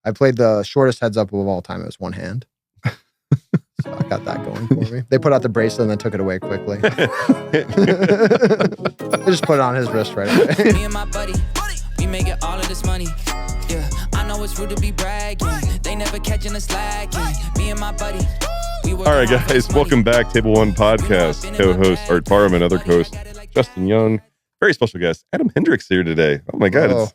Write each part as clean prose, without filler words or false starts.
I played the shortest heads up of all time. It was one hand. So I got that going for me. They put out the bracelet and then took it away quickly. They just put it on his wrist right away. Me and my buddy, we making all of this money. Yeah, I know it's rude to be bragging. They never catching us slacking. Me and my buddy. All right, guys, welcome back. Table One Podcast. Co-host Art Parmann, other co-host Justin Young. Very special guest Adam Hendrix here today. Oh my God!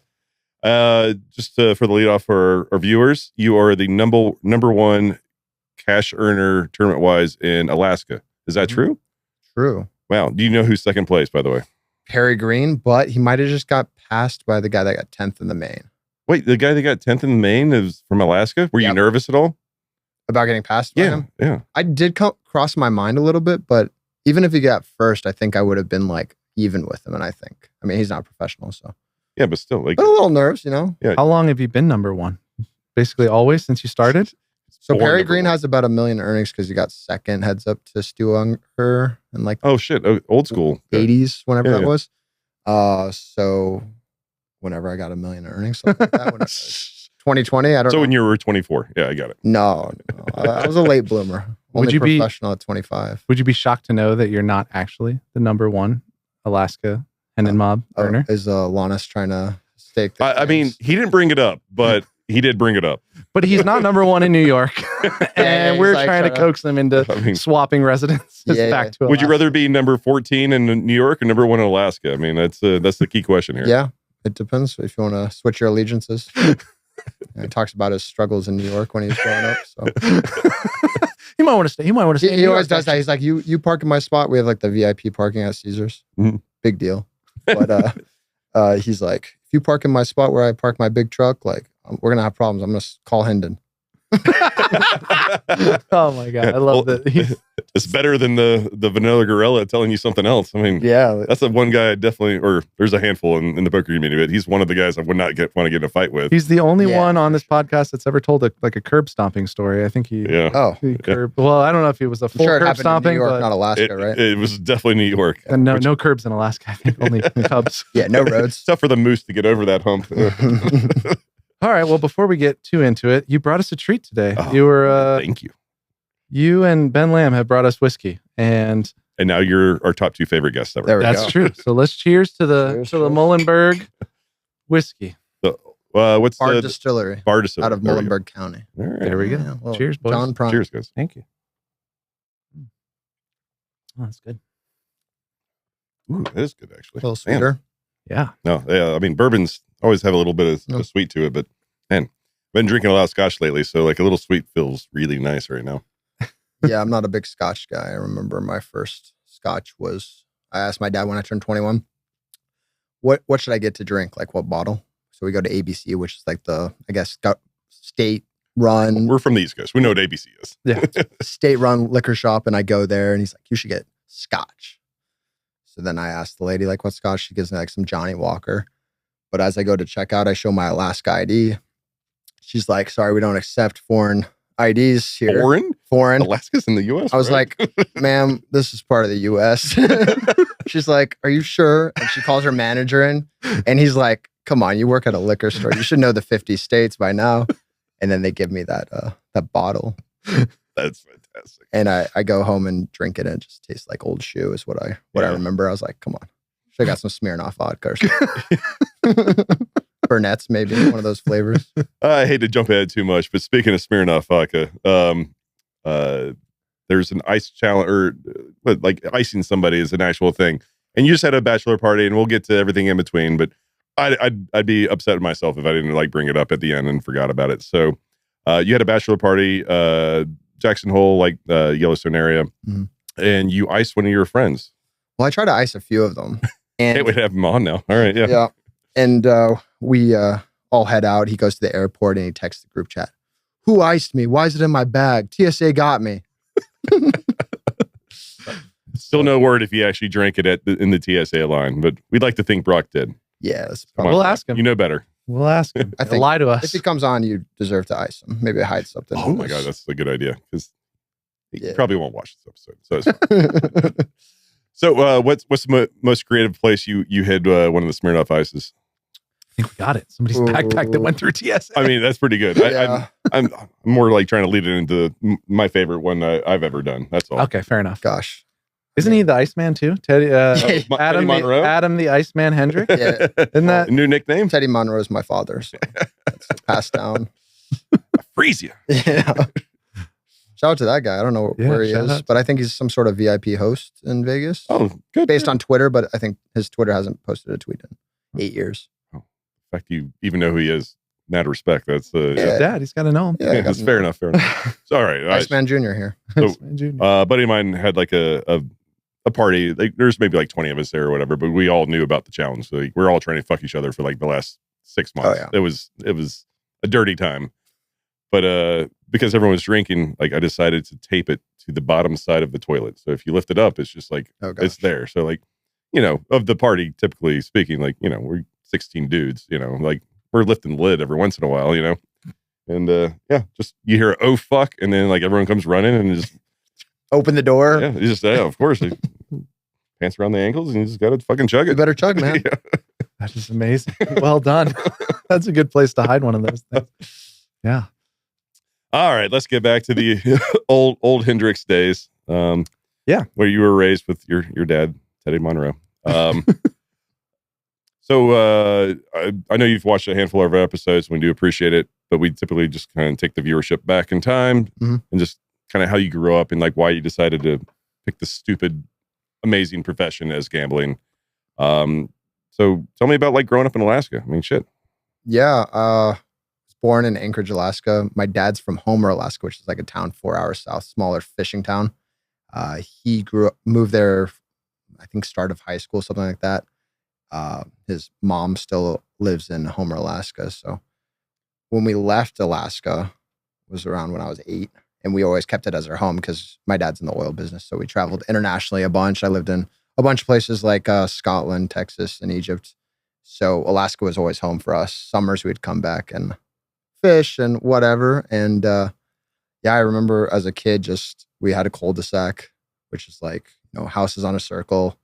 Just for the lead off for our viewers, you are the number one cash earner tournament wise in Alaska. Is that true? True. Wow. Do you know who's second place, by the way? Perry Green, but he might have just got passed by the guy that got 10th in the main. Wait, the guy that got 10th in the main is from Alaska? Were you nervous at all? About getting passed by him? Yeah. I did cross my mind a little bit, but even if he got first, I think I would have been like even with him. And I mean, he's not a professional, so. Yeah, but still. Like, but a little nerves, you know? Yeah. How long have you been number one? Basically always since you started? So Perry Green has about $1 million earnings because he got second heads up to Stu Unger in like oh shit, old school 80s, whenever that was. So whenever I got $1 million earnings, something like that, 2020, I don't know. So when you were 24, yeah, I got it. No, I was a late bloomer. Only professional at 25. Would you be shocked to know that you're not actually the number one Alaska Hendon Mob earner? Is Lannis trying to stake? I mean, he didn't bring it up, but he did bring it up. But he's not number one in New York. And we're like trying to coax them into swapping residences back to Alaska. Would you rather be number 14 in New York or number one in Alaska? I mean, that's the key question here. Yeah, it depends if you want to switch your allegiances. He talks about his struggles in New York when he was growing up. So he might want to stay. He might want to stay. He always does that. He's like, you park in my spot. We have like the VIP parking at Caesars. Mm-hmm. Big deal. But he's like, if you park in my spot where I park my big truck, like we're gonna have problems. I'm gonna call Hendon. Oh my God, I love that. It's better than the vanilla gorilla telling you something else. I mean, yeah, that's the one guy I definitely, or there's a handful in the poker community, but he's one of the guys I would not want to get in a fight with. He's the only one on this podcast that's ever told a curb stomping story. I think he curb. Well, I don't know if it was a full curb stomping, in New York, but not Alaska, right? It was definitely New York. And no curbs in Alaska. I think only Cubs. Yeah, no roads. It's tough for the moose to get over that hump. All right. Well, before we get too into it, you brought us a treat today. Thank you. You and Ben Lamb have brought us whiskey, and now you're our top two favorite guests ever. That's true. So let's cheers to the Muhlenberg whiskey. What's Bar Distillery? Bar Distillery out of Muhlenberg County. All right. There we go. Yeah, cheers, boys. John Prime. Cheers, guys. Thank you. Oh, that's good. Ooh, that is good, actually. A little sweeter. Yeah. No, yeah. I mean, bourbons always have a little bit of sweet to it, but man, I've been drinking a lot of scotch lately, so like a little sweet feels really nice right now. Yeah, I'm not a big scotch guy. I remember my first scotch was, I asked my dad when I turned 21, what should I get to drink? Like what bottle? So we go to ABC, which is like the, I guess, state run. We're from the East Coast. We know what ABC is. Yeah. State run liquor shop. And I go there and he's like, you should get scotch. So then I asked the lady, like, what scotch? She gives me like some Johnny Walker. But as I go to check out, I show my Alaska ID. She's like, sorry, we don't accept foreign IDs here. Foreign. Alaska's in the U.S. I was like, ma'am, this is part of the U.S. She's like, are you sure? And she calls her manager in. And he's like, come on, you work at a liquor store. You should know the 50 states by now. And then they give me that bottle. That's fantastic. And I go home and drink it, and it just tastes like old shoe is what I remember. I was like, come on. Should have got some Smirnoff vodka or something. Burnett's, maybe one of those flavors. I hate to jump ahead too much, but speaking of Smirnoff vodka, there's an ice challenge, or like icing somebody is an actual thing. And you just had a bachelor party, and we'll get to everything in between. But I'd be upset with myself if I didn't like bring it up at the end and forgot about it. So you had a bachelor party, Jackson Hole, like Yellowstone area, and you iced one of your friends. Well, I try to ice a few of them. And can't wait to have him on now. All right, yeah. Yeah. And we all head out. He goes to the airport and he texts the group chat. Who iced me? Why is it in my bag? TSA got me. Still no word if he actually drank it in the TSA line, but we'd like to think Brock did. Yeah. We'll ask him. You know better. We'll ask him. I think lie to us. If he comes on, you deserve to ice him. Maybe hide something. Oh my God, that's a good idea, because he probably won't watch this episode. So it's fine. So what's the most creative place you hid one of the Smirnoff ices? I think we got it. Somebody's backpack that went through TSA. I mean, that's pretty good. Yeah. I'm more like trying to lead it into my favorite one I've ever done. That's all. Okay, fair enough. Gosh. Isn't he the Iceman too? Teddy, Teddy Adam, Monroe? Adam the Iceman Hendrix? Yeah. Isn't that new nickname? Teddy Monroe is my father. So that's passed down. Freeze you. Yeah. Shout out to that guy. I don't know where he is, but I think he's some sort of VIP host in Vegas. Oh, good. Based on Twitter, but I think his Twitter hasn't posted a tweet in 8 years. Oh, in fact, you even know who he is. Mad respect. That's dad. He's got to know him. Yeah, that's fair enough. Fair enough. It's all right. Iceman Jr. here. So, a buddy of mine had like a party. Like, there's maybe like 20 of us there or whatever, but we all knew about the challenge. So we're all trying to fuck each other for like the last 6 months. Oh, yeah. It was a dirty time. But because everyone was drinking, like I decided to tape it to the bottom side of the toilet. So if you lift it up, it's just like it's there. So like, of the party, typically speaking, like, we're 16 dudes, like we're lifting the lid every once in a while, and just you hear oh fuck, and then like everyone comes running and just open the door. Yeah, you just of course, pants around the ankles, and you just gotta fucking chug it. You better chug, man. Yeah. That is amazing. Well done. That's a good place to hide one of those things. Yeah. All right, let's get back to the old Hendrix days. Where you were raised with your dad, Teddy Monroe. So I know you've watched a handful of our episodes. We do appreciate it, but we typically just kind of take the viewership back in time and just kind of how you grew up and like why you decided to pick the stupid, amazing profession as gambling. So tell me about like growing up in Alaska. I mean, shit. Yeah. Born in Anchorage, Alaska. My dad's from Homer, Alaska, which is like a town 4 hours south, smaller fishing town. He moved there, I think, start of high school, something like that. His mom still lives in Homer, Alaska. So when we left Alaska, was around when I was 8, and we always kept it as our home because my dad's in the oil business. So we traveled internationally a bunch. I lived in a bunch of places like Scotland, Texas, and Egypt. So Alaska was always home for us. Summers we'd come back and fish and whatever. And I remember as a kid, we had a cul-de-sac, which is like, houses on a circle,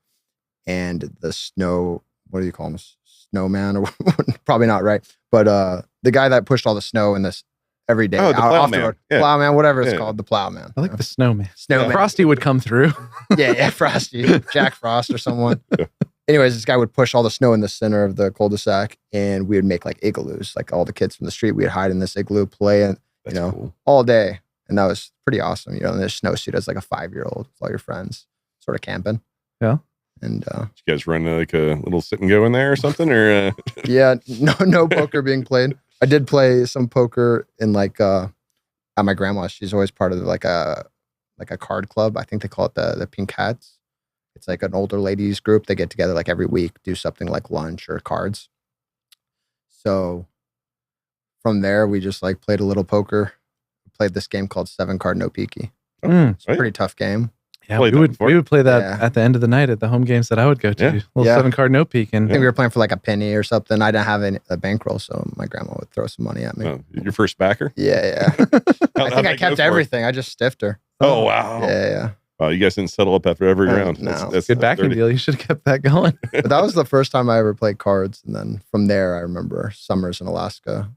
and the snow, what do you call him? Snowman, or probably not right. But the guy that pushed all the snow in this every day the off the plowman. road. Yeah. Plowman, whatever it's called, the plowman. I like the snowman. Snowman. Frosty would come through. Yeah, Frosty, Jack Frost or someone. Anyways, this guy would push all the snow in the center of the cul-de-sac, and we would make like igloos. Like all the kids from the street, we'd hide in this igloo, play, and cool. all day. And that was pretty awesome. In this snowsuit as like a 5-year-old with all your friends, sort of camping. Yeah. And did you guys run like a little sit and go in there or something, or? Yeah, no poker being played. I did play some poker in like at my grandma's. She's always part of like a card club. I think they call it the Pink Hats. It's like an older ladies group. They get together like every week, do something like lunch or cards. So from there, we just like played a little poker. Played this game called 7-Card No Peeky. It's a pretty tough game. Yeah, we would play that at the end of the night at the home games that I would go to. Yeah. Little 7-card no peek. And I think we were playing for like a penny or something. I didn't have a bankroll, so my grandma would throw some money at me. Oh, your first backer? Yeah. I think I kept everything. I just stiffed her. Oh, wow. Yeah. Wow, you guys didn't settle up after every round. No. That's good backing deal. You should have kept that going. But that was the first time I ever played cards. And then from there, I remember summers in Alaska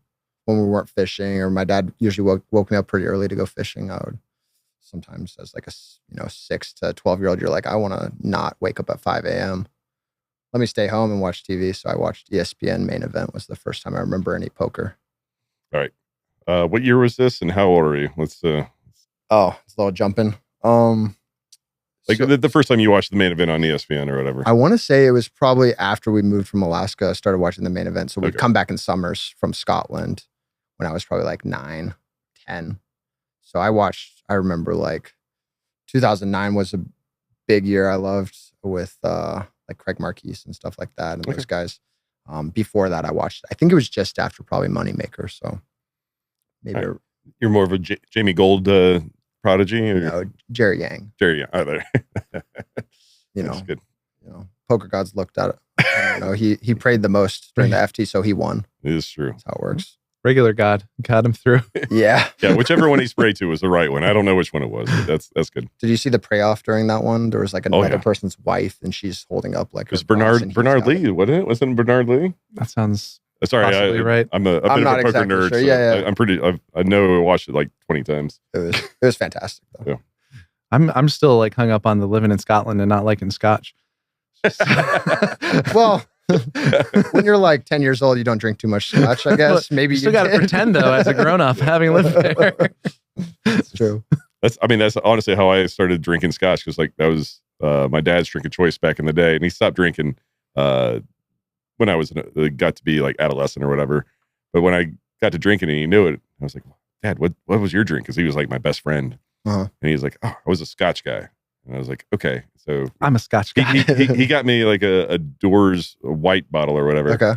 when we weren't fishing, or my dad usually woke me up pretty early to go fishing. I would sometimes, as like a 6 to 12-year-old, you're like, I want to not wake up at 5 a.m. Let me stay home and watch TV. So I watched ESPN Main Event. Was the first time I remember any poker. All right. What year was this, and how old are you? Let's. It's a little jumping. The first time you watched the Main Event on ESPN or whatever. I want to say it was probably after we moved from Alaska. I started watching the Main Event. So we'd come back in summers from Scotland when I was probably like 9, 10. So I remember like 2009 was a big year I loved with like Craig Marquise and stuff like that. And those guys. Before that, I watched, I think it was just after probably Moneymaker. So maybe. Right. You're more of a Jamie Gold prodigy? Or? No, Jerry Yang. Jerry Yang. Oh, there. That's good. Poker gods looked at it. He prayed the most during the FT, so he won. It is true. That's how it works. Regular God got him through. Yeah. Yeah, whichever one he sprayed to was the right one. I don't know which one it was, but that's good. Did you see the pray-off during that one? There was like another person's wife, and she's holding up like... It was Bernard Lee, wasn't it? Wasn't it Bernard Lee? That sounds Sorry, Possibly right. I'm a bit of a not poker exactly nerd. sure. So Yeah. I know I watched it like 20 times. It was fantastic though. Yeah. I'm still like hung up on the living in Scotland and not liking Scotch. Well, when you're like 10 years old, you don't drink too much scotch, I guess. Maybe you still got to pretend though, as a grown-up, having lived there. It's true. That's honestly how I started drinking scotch, because like that was my dad's drink of choice back in the day, and he stopped drinking when I was got to be like adolescent or whatever. But when I got to drinking and he knew it, I was like, Dad, what was your drink? Because he was like my best friend, and he was like, oh, I was a scotch guy, and I was like, okay, so I'm a scotch guy. He got me like a Doors white bottle or whatever. Okay.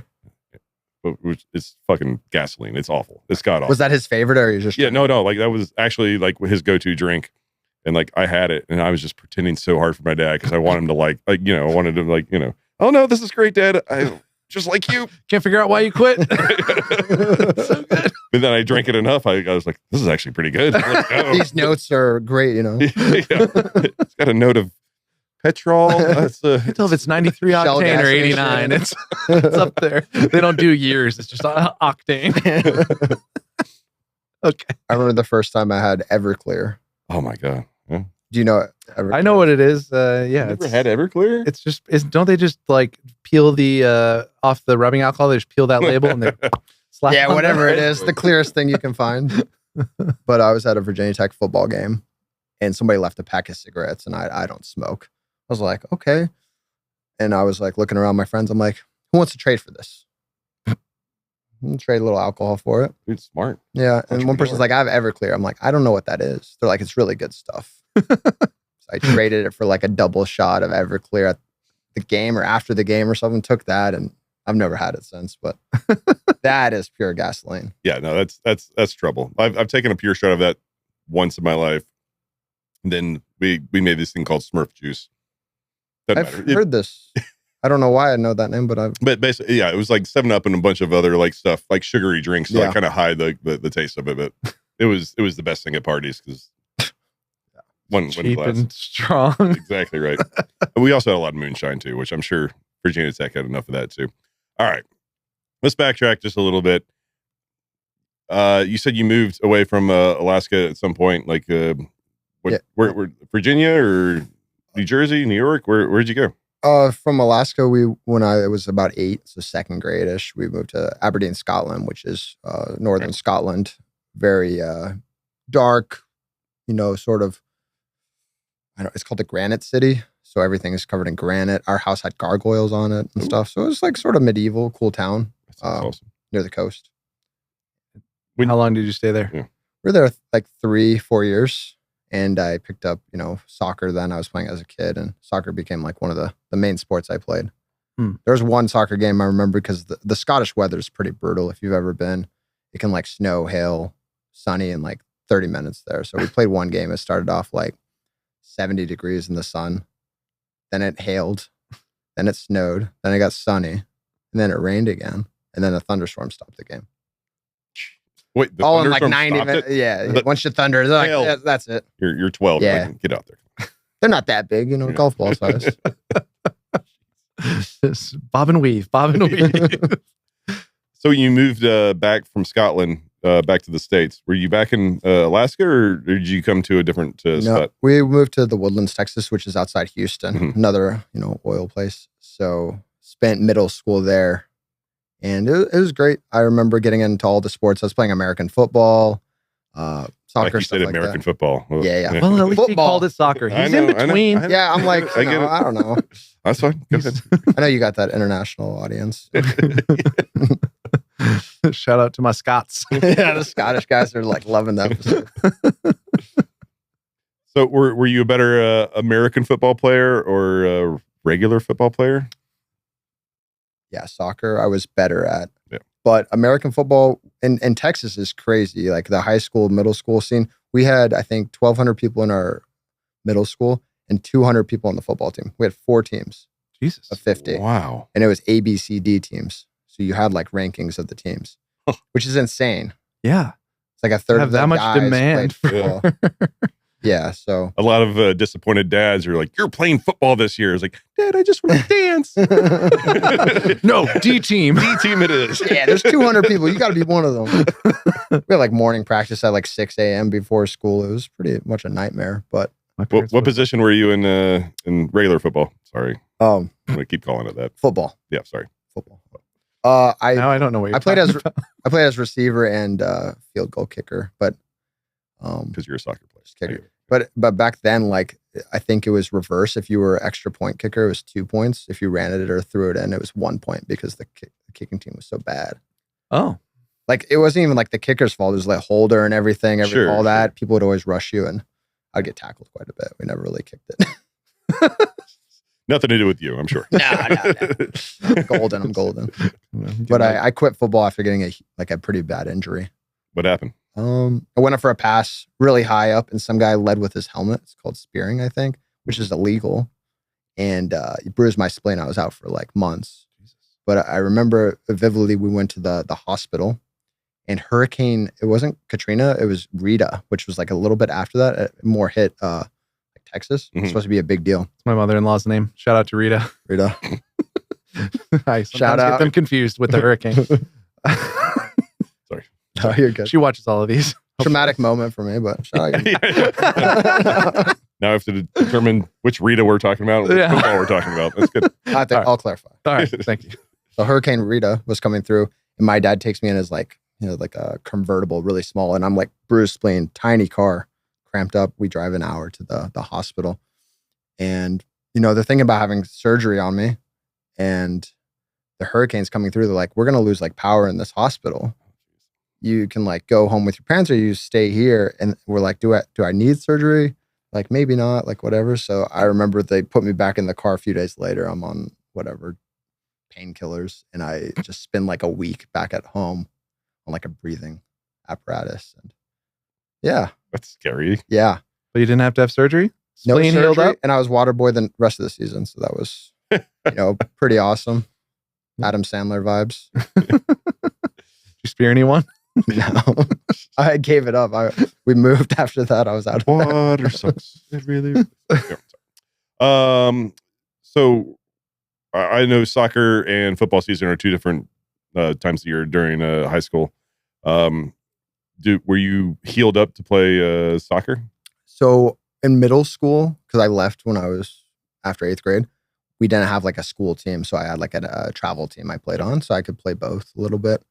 Which is fucking gasoline. It's awful. It's god awful. Was that his favorite, or you just? Yeah, no. Like that was actually like his go-to drink, and like I had it, and I was just pretending so hard for my dad because I want him to I wanted him oh no, this is great, Dad. I just like you. Can't figure out why you quit. So good. But then I drank it enough. I was like, this is actually pretty good. Like, oh. These notes are great. Yeah. It's got a note of petrol. Until if it's 93 octane or 89, it's up there. They don't do years. It's just octane. Okay. I remember the first time I had Everclear. Oh my God. Yeah. Do you know Everclear? I know what it is. Yeah. You never had Everclear? It's just, don't they just like peel the, off the rubbing alcohol? They just peel that label and they slap Yeah, on whatever there. it is, the clearest thing you can find. But I was at a Virginia Tech football game and somebody left a pack of cigarettes, and I don't smoke. I was like, okay. And I was like looking around my friends. I'm like, who wants to trade for this? Trade a little alcohol for it. Dude, smart. Yeah. And one person's like, I have Everclear. I'm like, I don't know what that is. They're like, it's really good stuff. So I traded it for like a double shot of Everclear at the game or after the game or something. Took that, and I've never had it since. But that is pure gasoline. Yeah, no, that's trouble. I've taken a pure shot of that once in my life. And then we made this thing called Smurf juice. I've heard this. I don't know why I know that name, but basically, yeah, it was like 7-Up and a bunch of other like stuff, like sugary drinks. So I Yeah. kind of hide the taste of it, but it was the best thing at parties because one Cheap glass. and strong. Exactly right. And we also had a lot of moonshine too, which I'm sure Virginia Tech had enough of that too. All right, let's backtrack just a little bit. You said you moved away from Alaska at some point, like where Virginia or New Jersey, New York? Where'd you go? from Alaska, when I was about 8, so second grade-ish, we moved to Aberdeen, Scotland, which is northern Scotland. Very dark, sort of, it's called the Granite City. So everything is covered in granite. Our house had gargoyles on it and stuff. So it was like sort of medieval, cool town. Awesome. Near the coast. How long did you stay there? Yeah. We were there like 3-4 years. And I picked up, soccer then. I was playing as a kid, and soccer became like one of the main sports I played. There was one soccer game I remember because the Scottish weather is pretty brutal. If you've ever been, it can like snow, hail, sunny in like 30 minutes there. So we played one game. It started off like 70 degrees in the sun. Then it hailed. Then it snowed. Then it got sunny. And then it rained again. And then a thunderstorm stopped the game. Wait, all in like 90 minutes. Yeah. Once you thunder, they're like, yeah, that's it. You're 12. Yeah. Like, get out there. They're not that big, golf ball size. Bob and weave. So you moved back from Scotland back to the States. Were you back in Alaska, or did you come to a different spot? We moved to the Woodlands, Texas, which is outside Houston, another, oil place. So spent middle school there. And it was great. I remember getting into all the sports. I was playing American football, soccer. Like you said, American football. Well, Yeah. Well, at least he Football. called it soccer. He's I know, in between. I know. Yeah, I'm like, I get it. I don't know. That's fine. Go ahead. I know you got that international audience. Shout out to my Scots. Yeah, the Scottish guys are like loving that episode. So were you a better American football player or a regular football player? Yeah, soccer I was better at. Yeah. But American football in Texas is crazy. Like the high school, middle school scene. We had, I think, 1,200 people in our middle school and 200 people on the football team. We had 4 teams. Jesus. Of 50. Wow. And it was A, B, C, D teams. So you had like rankings of the teams, which is insane. Yeah. It's like a third Have of the that much guys demand played football. Yeah, so a lot of disappointed dads are like, "You're playing football this year." It's like, "Dad, I just want to dance." No, D team. D team it is. Yeah, there's 200 people. You got to be one of them. We had like morning practice at like 6 a.m. before school. It was pretty much a nightmare. But what position were you in regular football? Sorry, I'm gonna keep calling it that. Football. Yeah, sorry, football. Now I don't know what you're I played as receiver and field goal kicker, but because you're a soccer player. Kicker. But back then, like I think it was reverse. If you were extra point kicker, it was 2 points. If you ran it or threw it in, it was 1 point because the kicking team was so bad. Oh, like it wasn't even like the kicker's fault. It was like holder and everything, all that. People would always rush you, and I'd get tackled quite a bit. We never really kicked it. Nothing to do with you, I'm sure. No. I'm golden. But I quit football after getting a pretty bad injury. What happened? I went up for a pass really high up, and some guy led with his helmet. It's called spearing, I think, which is illegal. And he bruised my spleen. I was out for like months. But I remember vividly, we went to the hospital, and hurricane, it wasn't Katrina, it was Rita, which was like a little bit after that, more hit like Texas. It's supposed to be a big deal. It's my mother-in-law's name. Shout out to Rita. Rita. I sometimes get them confused with the hurricane. Sorry. Oh, you're good. She watches all of these. Traumatic moment for me, but shout out. Now I have to determine which Rita we're talking about, which football we're talking about. That's good. I'll clarify. All right, thank you. So Hurricane Rita was coming through, and my dad takes me in as like a convertible, really small, and I'm like bruised spleen, tiny car, cramped up. We drive an hour to the hospital, and they're thinking about having surgery on me, and the hurricane's coming through. They're like, we're gonna lose like power in this hospital. You can like go home with your parents, or you stay here. And we're like, do I need surgery? Like maybe not, like whatever. So I remember they put me back in the car a few days later. I'm on whatever painkillers, and I just spend like a week back at home on like a breathing apparatus. And yeah, that's scary. Yeah, but you didn't have to have surgery. No surgery, healed up, and I was water boy the rest of the season. So that was pretty awesome. Adam Sandler vibes. Did you spear anyone? No, I gave it up. We moved after that. I was out of water sucks. It really. So I know soccer and football season are two different times of year during high school. Were you healed up to play soccer? So in middle school, because I left when I was after 8th grade, we didn't have like a school team. So I had like a travel team I played on, so I could play both a little bit.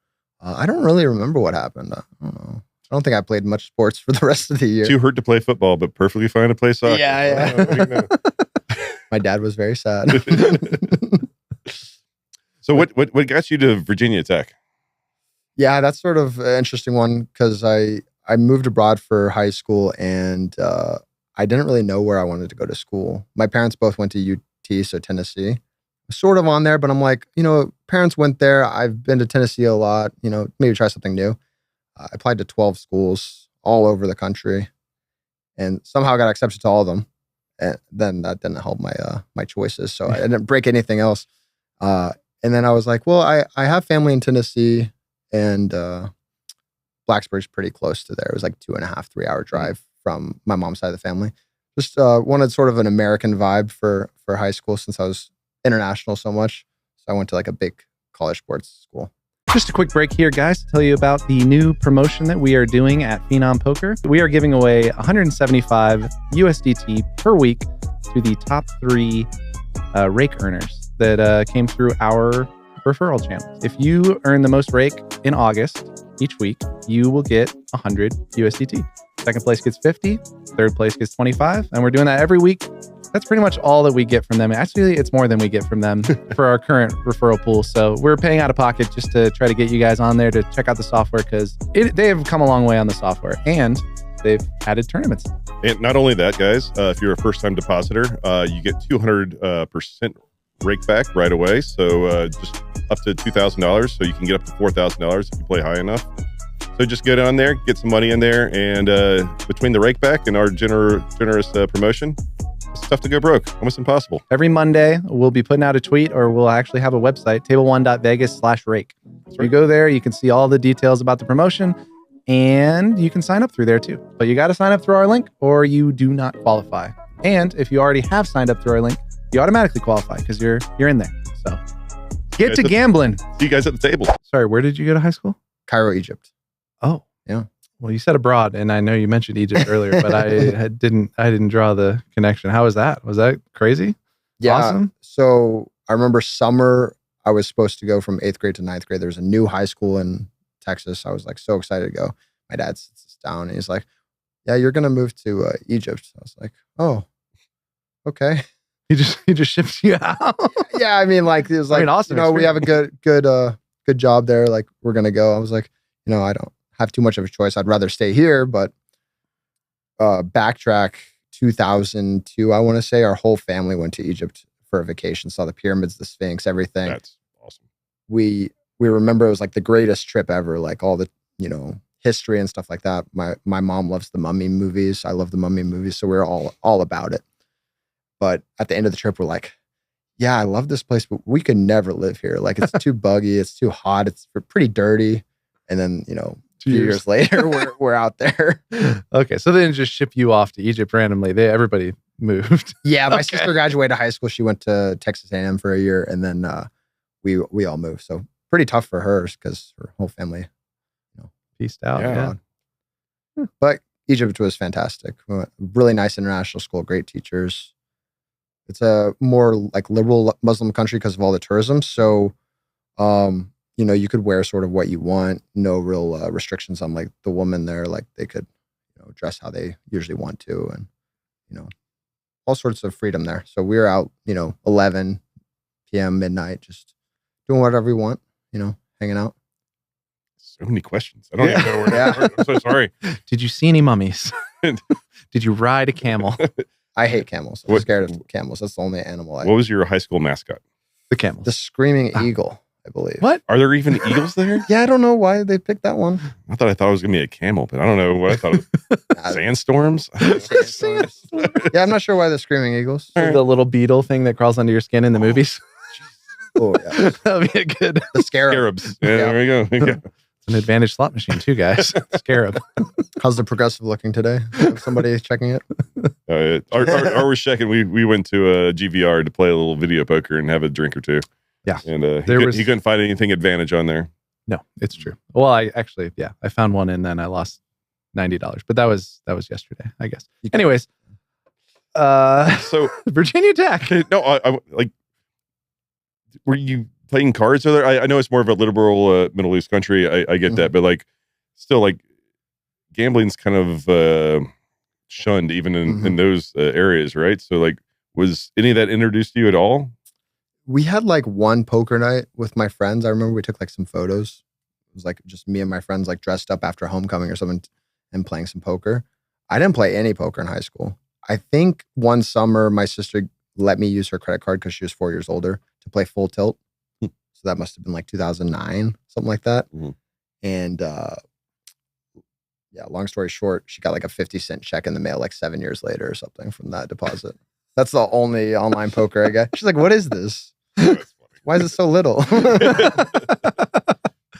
I don't really remember what happened. I don't know. I don't think I played much sports for the rest of the year. Too hurt to play football, but perfectly fine to play soccer. Yeah. What do you know? My dad was very sad. So what got you to Virginia Tech? Yeah, that's sort of an interesting one because I moved abroad for high school, and I didn't really know where I wanted to go to school. My parents both went to UT, so Tennessee. Sort of on there, but I'm like, parents went there. I've been to Tennessee a lot, maybe try something new. I applied to 12 schools all over the country and somehow got accepted to all of them. And then that didn't help my choices. So I didn't break anything else. And then I was like, well, I have family in Tennessee, and Blacksburg's pretty close to there. It was like 2.5, 3 hour drive from my mom's side of the family. Just wanted sort of an American vibe for high school since I was international so much. So I went to like a big college sports school. Just a quick break here, guys, to tell you about the new promotion that we are doing at Phenom Poker. We are giving away 175 USDT per week to the top 3 rake earners that came through our referral channel. If you earn the most rake in August each week, you will get 100 USDT. Second place gets 50, third place gets 25, and we're doing that every week. That's pretty much all that we get from them. Actually, it's more than we get from them for our current referral pool. So we're paying out of pocket just to try to get you guys on there to check out the software, because they have come a long way on the software, and they've added tournaments. And not only that, guys, if you're a first-time depositor, you get 200% rake back right away. So just up to $2,000. So you can get up to $4,000 if you play high enough. So just get on there, get some money in there, and between the rake back and our generous promotion, it's tough to go broke. Almost impossible. Every Monday, we'll be putting out a tweet, or we'll actually have a website, table1.vegas/rake. So you go there, you can see all the details about the promotion. And you can sign up through there too. But you got to sign up through our link or you do not qualify. And if you already have signed up through our link, you automatically qualify because you're in there. So get to gambling. See you guys at the table. Sorry, where did you go to high school? Cairo, Egypt. Oh, yeah. Well, you said abroad, and I know you mentioned Egypt earlier, but I didn't draw the connection. How was that? Was that crazy? Yeah. Awesome. So I remember summer, I was supposed to go from 8th grade to 9th grade. There's a new high school in Texas. I was like so excited to go. My dad sits us down and he's like, yeah, you're going to move to Egypt. I was like, oh, okay. He just shipped you out. Yeah. I mean, like, it was like, awesome. We have a good job there. Like, we're going to go. I was like, I don't have too much of a choice. I'd rather stay here, but backtrack 2002, I want to say our whole family went to Egypt for a vacation, saw the pyramids, the Sphinx, everything. That's awesome. We remember it was like the greatest trip ever, like all the, history and stuff like that. My mom loves the Mummy movies. I love the Mummy movies. So we're all about it. But at the end of the trip, we're like, yeah, I love this place, but we could never live here. Like it's too buggy. It's too hot. It's pretty dirty. And then, 2 years later, we're out there. Okay. So they didn't just ship you off to Egypt randomly. Everybody moved. Yeah. My sister graduated high school. She went to Texas A&M for a year. And then we all moved. So pretty tough for her because her whole family, pieced out. Yeah. But Egypt was fantastic. Really nice international school, great teachers. It's a more like liberal Muslim country because of all the tourism. So, you could wear sort of what you want. No real restrictions on like the woman there. Like they could, dress how they usually want to, and all sorts of freedom there. So we were out, 11 p.m. midnight, just doing whatever we want. Hanging out. So many questions. I don't even know where. I'm so sorry. Did you see any mummies? Did you ride a camel? I hate camels. I'm scared of camels. That's the only animal I. What was your high school mascot? The camels. The screaming eagle, I believe. What? Are there even eagles there? Yeah, I don't know why they picked that one. I thought it was going to be a camel, but I don't know what I thought. Sandstorms? Yeah, I'm not sure why the screaming eagles. The little beetle thing that crawls under your skin in the movies. Oh, yeah. That would be a good. The Scarabs. Yeah, there we go. It's an advantage slot machine too, guys. Scarab. How's the progressive looking today? Somebody checking it? Art was checking. We went to a GVR to play a little video poker and have a drink or two. Yeah. And he couldn't find anything advantage on there. No, it's true. Well, I found one and then I lost $90, but that was yesterday, I guess. Anyways, so Virginia Tech. No, I like. Were you playing cards over there? I know it's more of a liberal Middle East country. I get that, but like, still, like, gambling's kind of shunned even in those areas, right? So, like, was any of that introduced to you at all? We had like one poker night with my friends. I remember we took like some photos. It was like just me and my friends like dressed up after homecoming or something and playing some poker. I didn't play any poker in high school. I think one summer my sister let me use her credit card because she was 4 years older to play full tilt. So that must have been like 2009, something like that. Mm-hmm. And long story short, she got like a 50-cent check in the mail like 7 years later or something from that deposit. That's the only online poker I got. She's like, what is this? Why is it so little?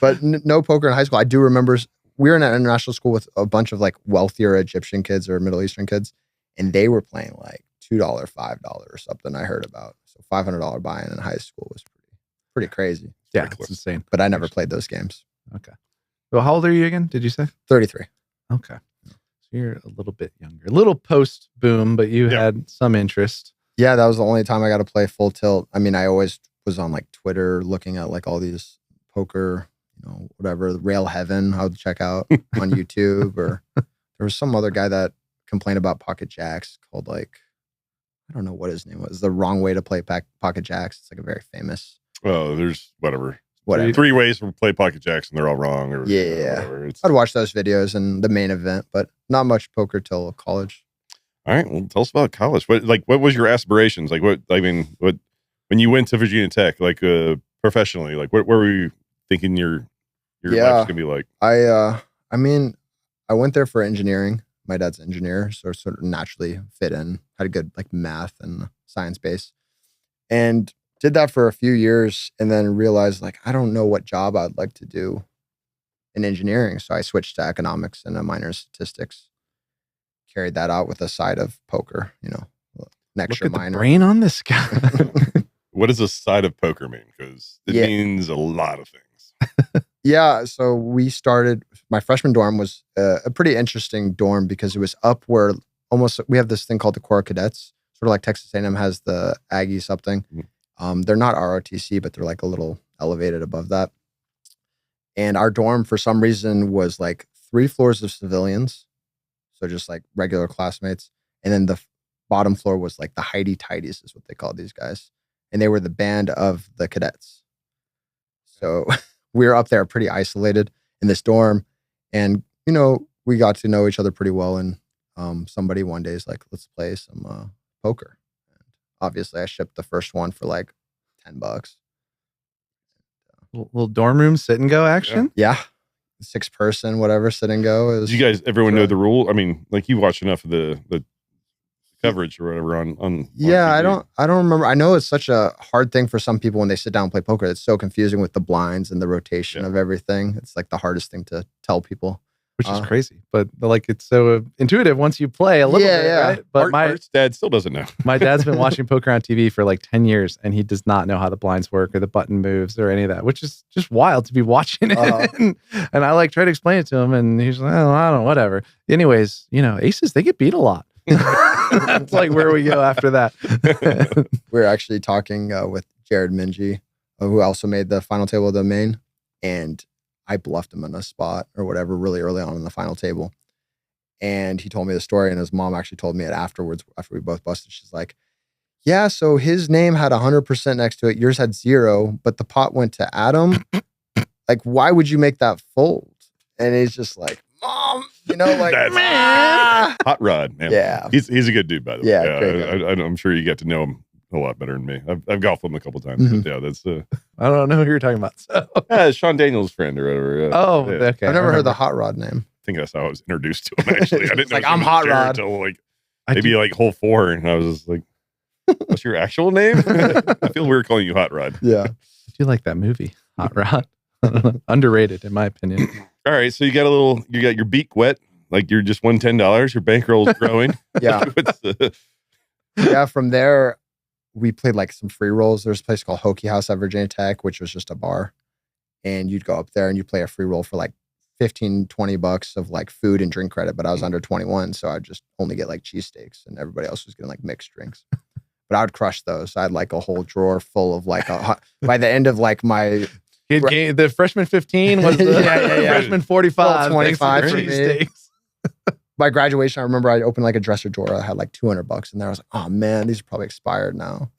But no poker in high school. I do remember we were in an international school with a bunch of like wealthier Egyptian kids or Middle Eastern kids, and they were playing like $2, $5 or something I heard about. So $500 buy-in in high school was pretty crazy. Yeah, it's insane. But I never played those games. Okay. Well, how old are you again? Did you say? 33. Okay. So you're a little bit younger. A little post-boom, but you had some interest. Yeah, that was the only time I got to play full tilt. I mean, I always was on like Twitter looking at like all these poker, whatever, Rail Heaven, I would check out on YouTube. Or there was some other guy that complained about pocket jacks called like, I don't know what his name was. The wrong way to play pocket jacks. It's like a very famous. Oh, there's whatever. 3 ways to play pocket jacks and they're all wrong. Or I'd watch those videos and the main event, but not much poker till college. All right. Well, tell us about college. What was your aspirations? Like what when you went to Virginia Tech, like professionally, like what were you thinking your life's gonna be like? I went there for engineering. My dad's an engineer, so sort of naturally fit in, had a good like math and science base, and did that for a few years and then realized like, I don't know what job I'd like to do in engineering. So I switched to economics and a minor in statistics. Carried that out with a side of poker, you know, an extra Look at minor. the brain on this guy. What does a side of poker mean? Because it means a lot of things. Yeah. So we started, my freshman dorm was a pretty interesting dorm because it was up where we have this thing called the Corps of Cadets, sort of like Texas A&M has the Aggie something. They're not ROTC, but they're like a little elevated above that. And our dorm, for some reason, was like 3 floors of civilians. So just like regular classmates. And then the bottom floor was like the Heidi Tidies is what they called these guys. And they were the band of the cadets. So we were up there pretty isolated in this dorm. And, you know, we got to know each other pretty well. And somebody one day is like, let's play some poker. And obviously I shipped the first one for like $10. Little dorm room sit and go action. Yeah. 6-person, whatever, sit and go. Did you guys, everyone know the rule? I mean, like you watch enough of the coverage or whatever on yeah, TV. I don't remember. I know it's such a hard thing for some people when they sit down and play poker. It's so confusing with the blinds and the rotation of everything. It's like the hardest thing to tell people. Which is crazy, but like it's so intuitive once you play a little bit, right? But Art's dad still doesn't know. My dad's been watching poker on TV for like 10 years, and he does not know how the blinds work or the button moves or any of that, which is just wild to be watching it. And I like try to explain it to him, and he's like, oh, I don't know, whatever. Anyways, you know, aces, they get beat a lot. That's like where we go after that. We're actually talking with Jared Minji, who also made the final table of the main, and I bluffed him in a spot or whatever really early on in the final table. And he told me the story, and his mom actually told me it afterwards after we both busted. She's like, yeah, so his name had 100% next to it. Yours had 0, but the pot went to Adam. Like, why would you make that fold? And he's just like, Mom, you know, like, man. Hot Rod, man. Yeah. He's a good dude, by the way. Yeah, great guy. I'm sure you get to know him a lot better than me. I've golfed with him a couple times. But yeah, that's I don't know who you're talking about. So. Sean Daniels' friend or whatever. Okay. I've never heard the Hot Rod name. I think that's how I was introduced to him. Actually, I didn't know like I'm Hot Rod until like maybe like hole 4, and I was just like, "What's your actual name?" I feel weird calling you Hot Rod. Yeah, I do like that movie, Hot Rod. Underrated, in my opinion. All right, so you got your beak wet, like you're just won $10. Your bankroll's growing. Yeah. Yeah. From there, we played like some free rolls. There's a place called Hokie House at Virginia Tech, which was just a bar. And you'd go up there and you play a free roll for like $15-$20 of like food and drink credit. But I was under 21, so I'd just only get like cheesesteaks, and everybody else was getting like mixed drinks. But I would crush those. I had like a whole drawer full of like by the end of like my the freshman 15 was the freshman 45. 25 for me. Cheesesteaks. By graduation, I remember I opened like a dresser drawer. I had like $200 in there. I was like, oh man, these are probably expired now.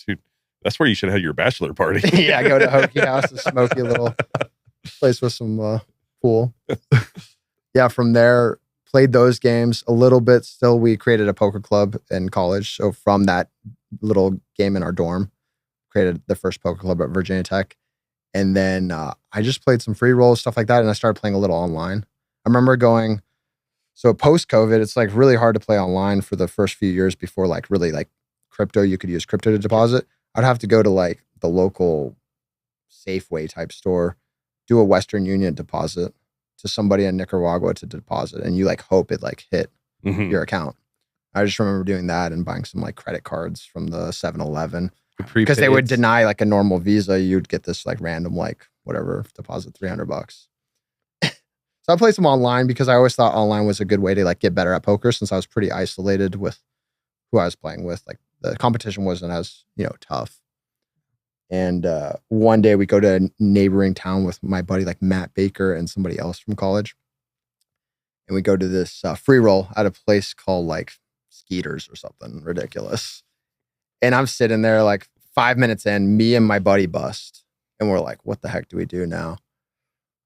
Dude, that's where you should have your bachelor party. Yeah, go to Hokie House, a smoky little place with some pool. Yeah, from there, played those games a little bit. Still, we created a poker club in college. So from that little game in our dorm, created the first poker club at Virginia Tech. And then I just played some free rolls, stuff like that. And I started playing a little online. I remember going, so post-COVID, it's like really hard to play online for the first few years before like really like crypto. You could use crypto to deposit. I'd have to go to like the local Safeway type store, do a Western Union deposit to somebody in Nicaragua to deposit. And you like hope it like hit your account. I just remember doing that and buying some like credit cards from the 7-Eleven. Because they would deny like a normal Visa, you'd get this like random like whatever deposit $300. So I played some online because I always thought online was a good way to like get better at poker, since I was pretty isolated with who I was playing with. Like the competition wasn't as, you know, tough. And one day we go to a neighboring town with my buddy like Matt Baker and somebody else from college, and we go to this free roll at a place called like Skeeters or something ridiculous. And I'm sitting there like 5 minutes in, me and my buddy bust. And we're like, what the heck do we do now?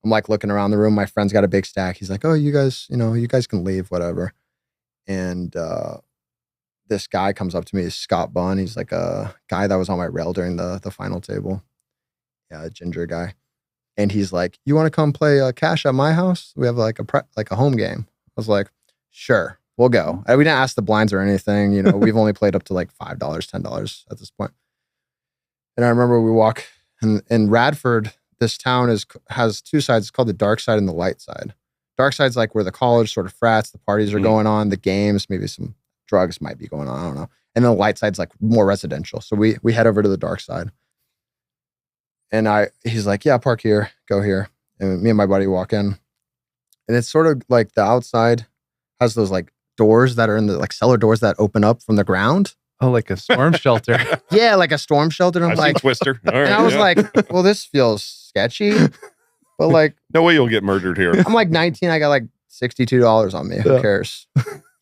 I'm like looking around the room. My friend's got a big stack. He's like, oh, you guys can leave, whatever. And this guy comes up to me, Scott Bunn. He's like a guy that was on my rail during the final table. Yeah, a ginger guy. And he's like, you want to come play cash at my house? We have like a home game. I was like, sure. We'll go. We didn't ask the blinds or anything. You know, we've only played up to like $5, $10 at this point. And I remember we walk in Radford, this town has two sides. It's called the dark side and the light side. Dark side's like where the college sort of frats, the parties are going on, the games, maybe some drugs might be going on. I don't know. And then the light side's like more residential. So we head over to the dark side. And he's like, yeah, park here, go here. And me and my buddy walk in. And it's sort of like the outside has those like doors that are in the like cellar doors that open up from the ground. Oh, like a storm shelter. Yeah, like a storm shelter. And I'm I've like, seen Twister. All right, and I was like, well, this feels sketchy. But like, no way you'll get murdered here. I'm like 19. I got like $62 on me. Who cares?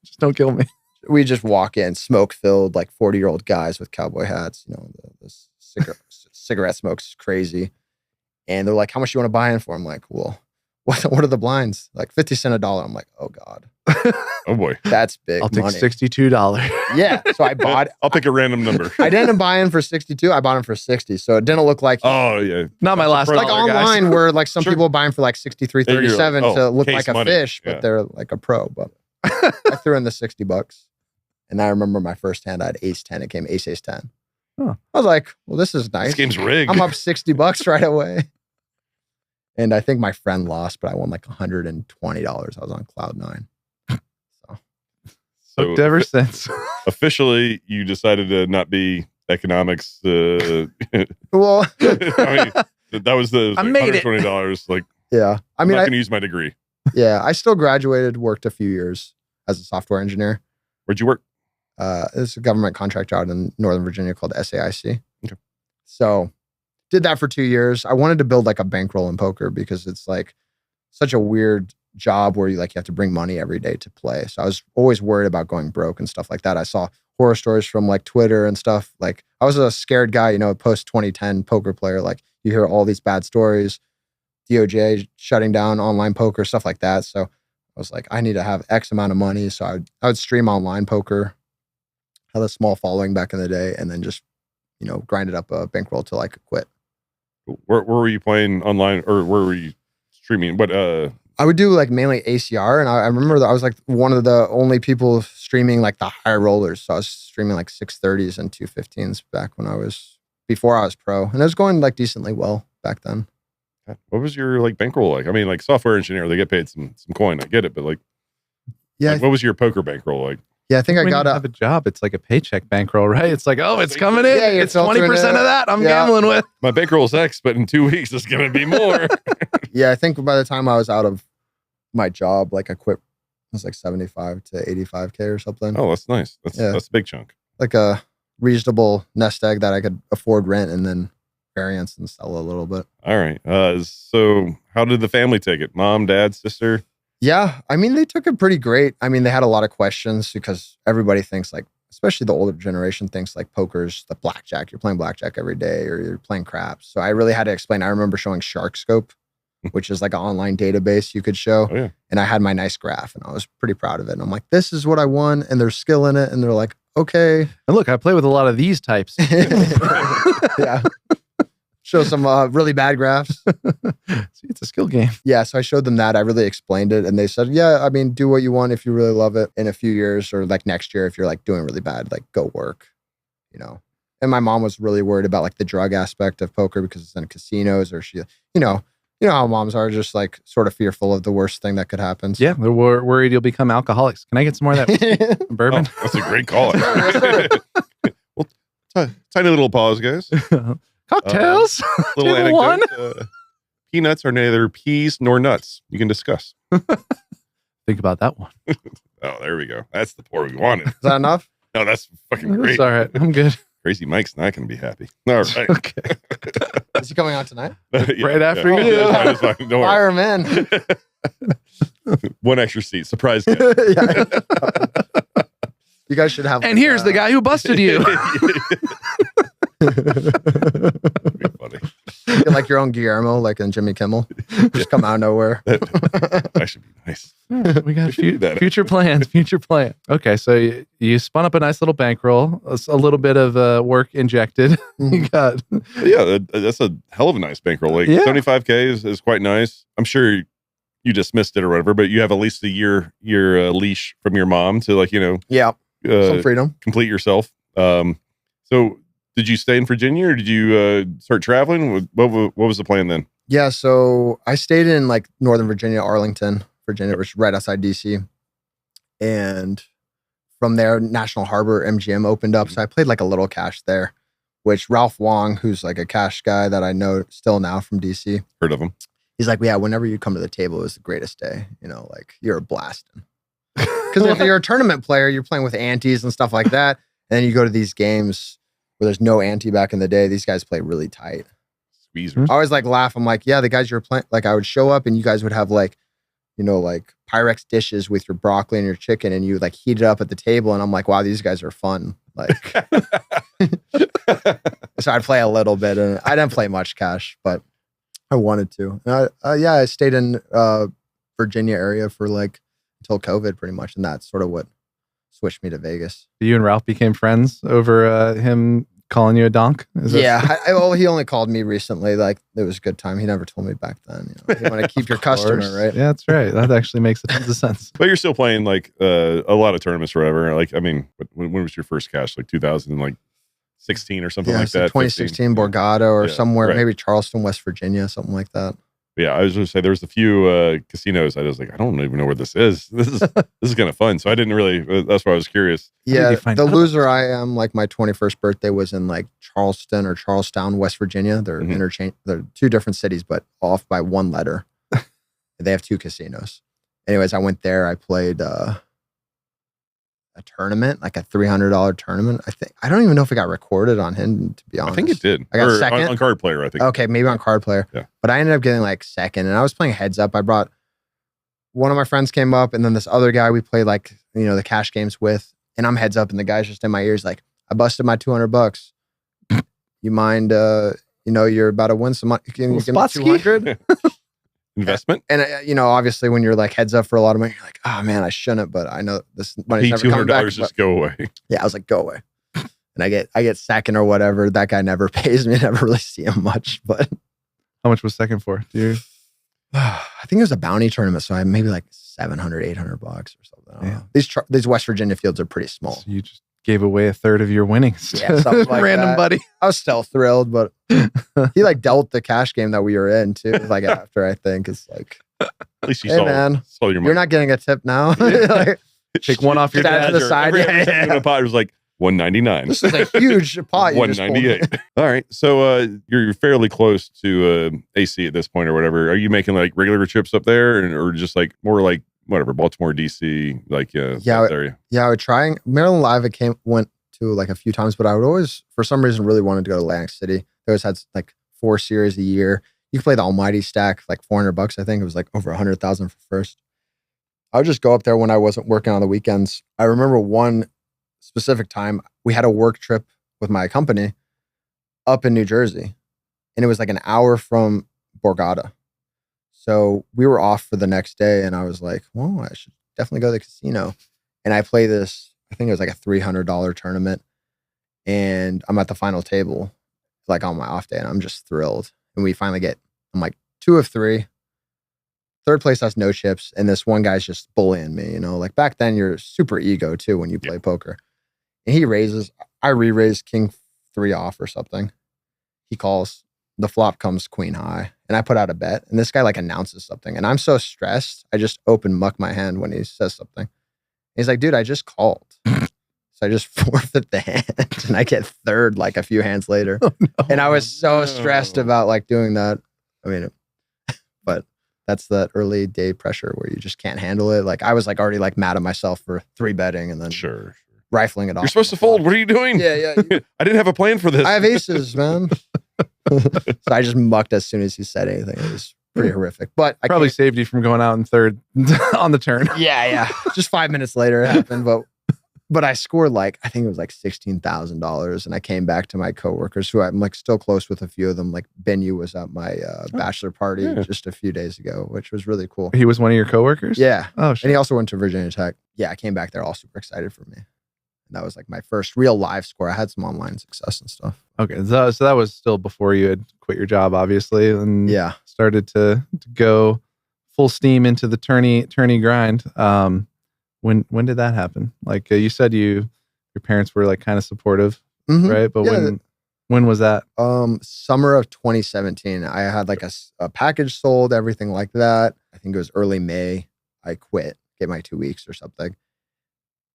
Just don't kill me. We just walk in, smoke filled, like 40-year-old guys with cowboy hats. You know, the cigarette smoke's crazy. And they're like, how much do you want to buy in for? I'm like, well, what are the blinds? Like 50 cents a dollar. I'm like, oh God. Oh boy. That's big. I'll take money. $62. Yeah. So I bought I'll pick a random number. I didn't buy in for 62. I bought them for 60. So it didn't look like Oh yeah. Not my last like dollar, online guys. where like some Sure. people buy them for like 63.37 like, to look case like a money. fish, but Yeah. they're like a pro. But I threw in the $60. And I remember my first hand, I had ace 10. It came ace 10. Huh. I was like, well, this is nice. This game's rigged. I'm up $60 right away. And I think my friend lost, but I won like $120. I was on cloud 9. So Hooked ever since. officially, you decided to not be economics. Well, I mean, that was the I made it. $120. Like, yeah. I I'm mean, not going to use my degree. yeah, I still graduated, worked a few years as a software engineer. Where'd you work? It's a government contract out in Northern Virginia called SAIC. Okay. So did that for 2 years. I wanted to build like a bankroll in poker because it's like such a weird job where you have to bring money every day to play. So I was always worried about going broke and stuff like that. I saw horror stories from like Twitter and stuff. Like I was a scared guy, post 2010 poker player. Like you hear all these bad stories, DOJ shutting down online poker, stuff like that. So I was like, I need to have X amount of money. So I would stream online poker, had a small following back in the day, and then just, grinded up a bankroll till I could quit. Where were you playing online, or where were you streaming? What? I would do like mainly ACR, and I remember that I was like one of the only people streaming like the higher rollers. So I was streaming like 630s and 215s back before I was pro, and it was going like decently well back then. What was your like bankroll like? I mean, like software engineer, they get paid some coin. I get it, but like, Yeah, what was your poker bankroll like? yeah, I think I When got you have a job, it's like a paycheck bankroll, right? It's like, oh, it's coming in. Yeah, you're It's 20% of filtering it. that I'm Yeah. gambling with. My bankroll's X, but in 2 weeks it's gonna be more. Yeah, I think by the time I was out of my job, like I quit, it was like 75 to 85K or something. Oh, that's nice. That's a big chunk. Like a reasonable nest egg that I could afford rent and then variance and sell a little bit. All right. So how did the family take it? Mom, dad, sister? Yeah, I mean, they took it pretty great. I mean, they had a lot of questions because everybody thinks like, especially the older generation thinks like poker's the blackjack. You're playing blackjack every day or you're playing craps. So I really had to explain. I remember showing SharkScope, which is like an online database you could show. Oh, yeah. And I had my nice graph and I was pretty proud of it. And I'm like, this is what I won. And there's skill in it. And they're like, okay. And look, I play with a lot of these types. Yeah. Show some really bad graphs. See, it's a skill game. Yeah, so I showed them that. I really explained it. And they said, yeah, I mean, do what you want if you really love it. In a few years or like next year, if you're like doing really bad, like go work, And my mom was really worried about like the drug aspect of poker because it's in casinos or she, how moms are, just like sort of fearful of the worst thing that could happen. So. Yeah, they're worried you'll become alcoholics. Can I get some more of that bourbon? Oh, that's a great call. Well, tiny little pause, guys. Cocktails. Little Table one. anecdote. Peanuts are neither peas nor nuts. You can discuss. Think about that one. Oh, there we go. That's the pour we wanted. Is that enough? No, that's fucking great. It's all right. I'm good. Crazy Mike's not going to be happy. All right. Okay. Is he coming out tonight? Yeah, Right after yeah. you. Yeah, it's fine. Don't worry. Fire him in. One extra seat. Surprise guest. Yeah. You guys should have. And here's the guy who busted you. That'd be funny. Get like your own Guillermo, like in Jimmy Kimmel. Just come out of nowhere. That should be nice. We got should do that. future plans. Future plan. Okay, so you spun up a nice little bankroll. A little bit of work injected. You got Yeah, that's a hell of a nice bankroll. Like Yeah. 75K is quite nice. I'm sure you dismissed it or whatever, but you have at least a year leash from your mom to Yeah, some freedom. complete yourself. So did you stay in Virginia or did you start traveling? What was the plan then? Yeah, so I stayed in like Northern Virginia, Arlington, Virginia, which is right outside DC. And from there, National Harbor MGM opened up. So I played like a little cash there, which Ralph Wong, who's like a cash guy that I know still now from DC. Heard of him. He's like, yeah, whenever you come to the table, it was the greatest day. You know, like you're blasting. Because if you're a tournament player, you're playing with antes and stuff like that. And then you go to these games where there's no ante back in the day. These guys play really tight. Squeezers. I always like laugh. I'm like, yeah, the guys you're playing, like I would show up and you guys would have like, you know, like Pyrex dishes with your broccoli and your chicken and you like heat it up at the table. And I'm like, wow, these guys are fun. Like, so I'd play a little bit and I didn't play much cash, but I wanted to. And I stayed in Virginia area for like until COVID pretty much. And that's sort of what switched me to Vegas. You and Ralph became friends over him calling you a donk? Well, he only called me recently. Like, it was a good time. He never told me back then. You know, you want to keep your customer, right? Yeah, that's right. That actually makes a tons of sense. But you're still playing like a lot of tournaments or whatever. Like, I mean, when was your first cash? Like 2016 or something like that? 2016 Borgata or somewhere, right. Maybe Charleston, West Virginia, something like that. Yeah, I was going to say there was a few casinos. I was like, I don't even know where this is. This is kind of fun. So I didn't really. That's why I was curious. Yeah, the loser I am. Like my 21st birthday was in like Charleston or Charlestown, West Virginia. They're interchange. They're two different cities, but off by one letter. They have two casinos. Anyways, I went there. I played a tournament, like a $300 tournament. I don't even know if it got recorded on him, to be honest. I think it did. I got second on Card Player, I think. Okay, maybe on Card Player. Yeah. But I ended up getting like second, and I was playing heads up. I brought one of my friends came up, and then this other guy we played like, you know, the cash games with, and I'm heads up, and the guy's just in my ears like, I busted my $200. You mind? You know, you're about to win some money. Can you give me 200? Investment? And you know, obviously, when you're like heads up for a lot of money, you're like, oh man, I shouldn't, but I know this money's never coming back. Just go away. Yeah, I was like, go away. And I get second or whatever. That guy never pays me. I never really see him much. But how much was second for? Do you? I think it was a bounty tournament, so I maybe like $700, $800 or something. I don't know. These West Virginia fields are pretty small. So you just gave away a third of your winnings to like random that. buddy. I was still thrilled, but he like dealt the cash game that we were in too. Like after, I think it's like, at least you hey saw man, your money. You're not getting a tip now. Like, take one off your dad to the side. Every time a pot was like $199. This is a huge pot. $198. All right, so you're fairly close to AC at this point or whatever. Are you making like regular trips up there, or just like more like whatever, Baltimore, DC, like area? Yeah, I would try. Maryland Live, went to like a few times, but I would always, for some reason, really wanted to go to Atlantic City. They always had like 4 series a year. You could play the almighty stack, like $400. I think it was like over 100,000 for first. I would just go up there when I wasn't working on the weekends. I remember one specific time we had a work trip with my company up in New Jersey, and it was like an hour from Borgata. So we were off for the next day, and I was like, well, I should definitely go to the casino. And I play this, I think it was like a $300 tournament, and I'm at the final table, like on my off day, and I'm just thrilled. And we finally I'm like 2 of 3. Third place has no chips, and this one guy's just bullying me, you know, like back then you're super ego too when you play poker. And he raises, I re-raise king 3 off or something. He calls, the flop comes queen high, and I put out a bet, and this guy like announces something, and I'm so stressed, I just muck my hand when he says something. He's like, dude, I just called. So I just forfeit the hand, and I get third like a few hands later. Oh, no. And I was so stressed about like doing that. I mean, but that's that early day pressure where you just can't handle it. Like I was like already like mad at myself for 3 betting and then rifling it off. You're supposed to fold. What are you doing? Yeah. I didn't have a plan for this. I have aces, man. So I just mucked as soon as he said anything. It was pretty horrific. But I probably saved you from going out in third on the turn. Yeah. Just 5 minutes later it happened, but I scored like, I think it was like $16,000. And I came back to my coworkers who I'm like still close with a few of them. Like Benyu was at my bachelor party just a few days ago, which was really cool. He was one of your coworkers? Yeah. Oh, shit. And he also went to Virginia Tech. Yeah, I came back there all super excited for me. And that was like my first real live score. I had some online success and stuff. Okay. So that was still before you had quit your job, obviously. And started to go full steam into the tourney grind. When did that happen? Like you said, your parents were like kind of supportive, right? But When was that? Summer of 2017. I had like a package sold, everything like that. I think it was early May. I quit, get my 2 weeks or something.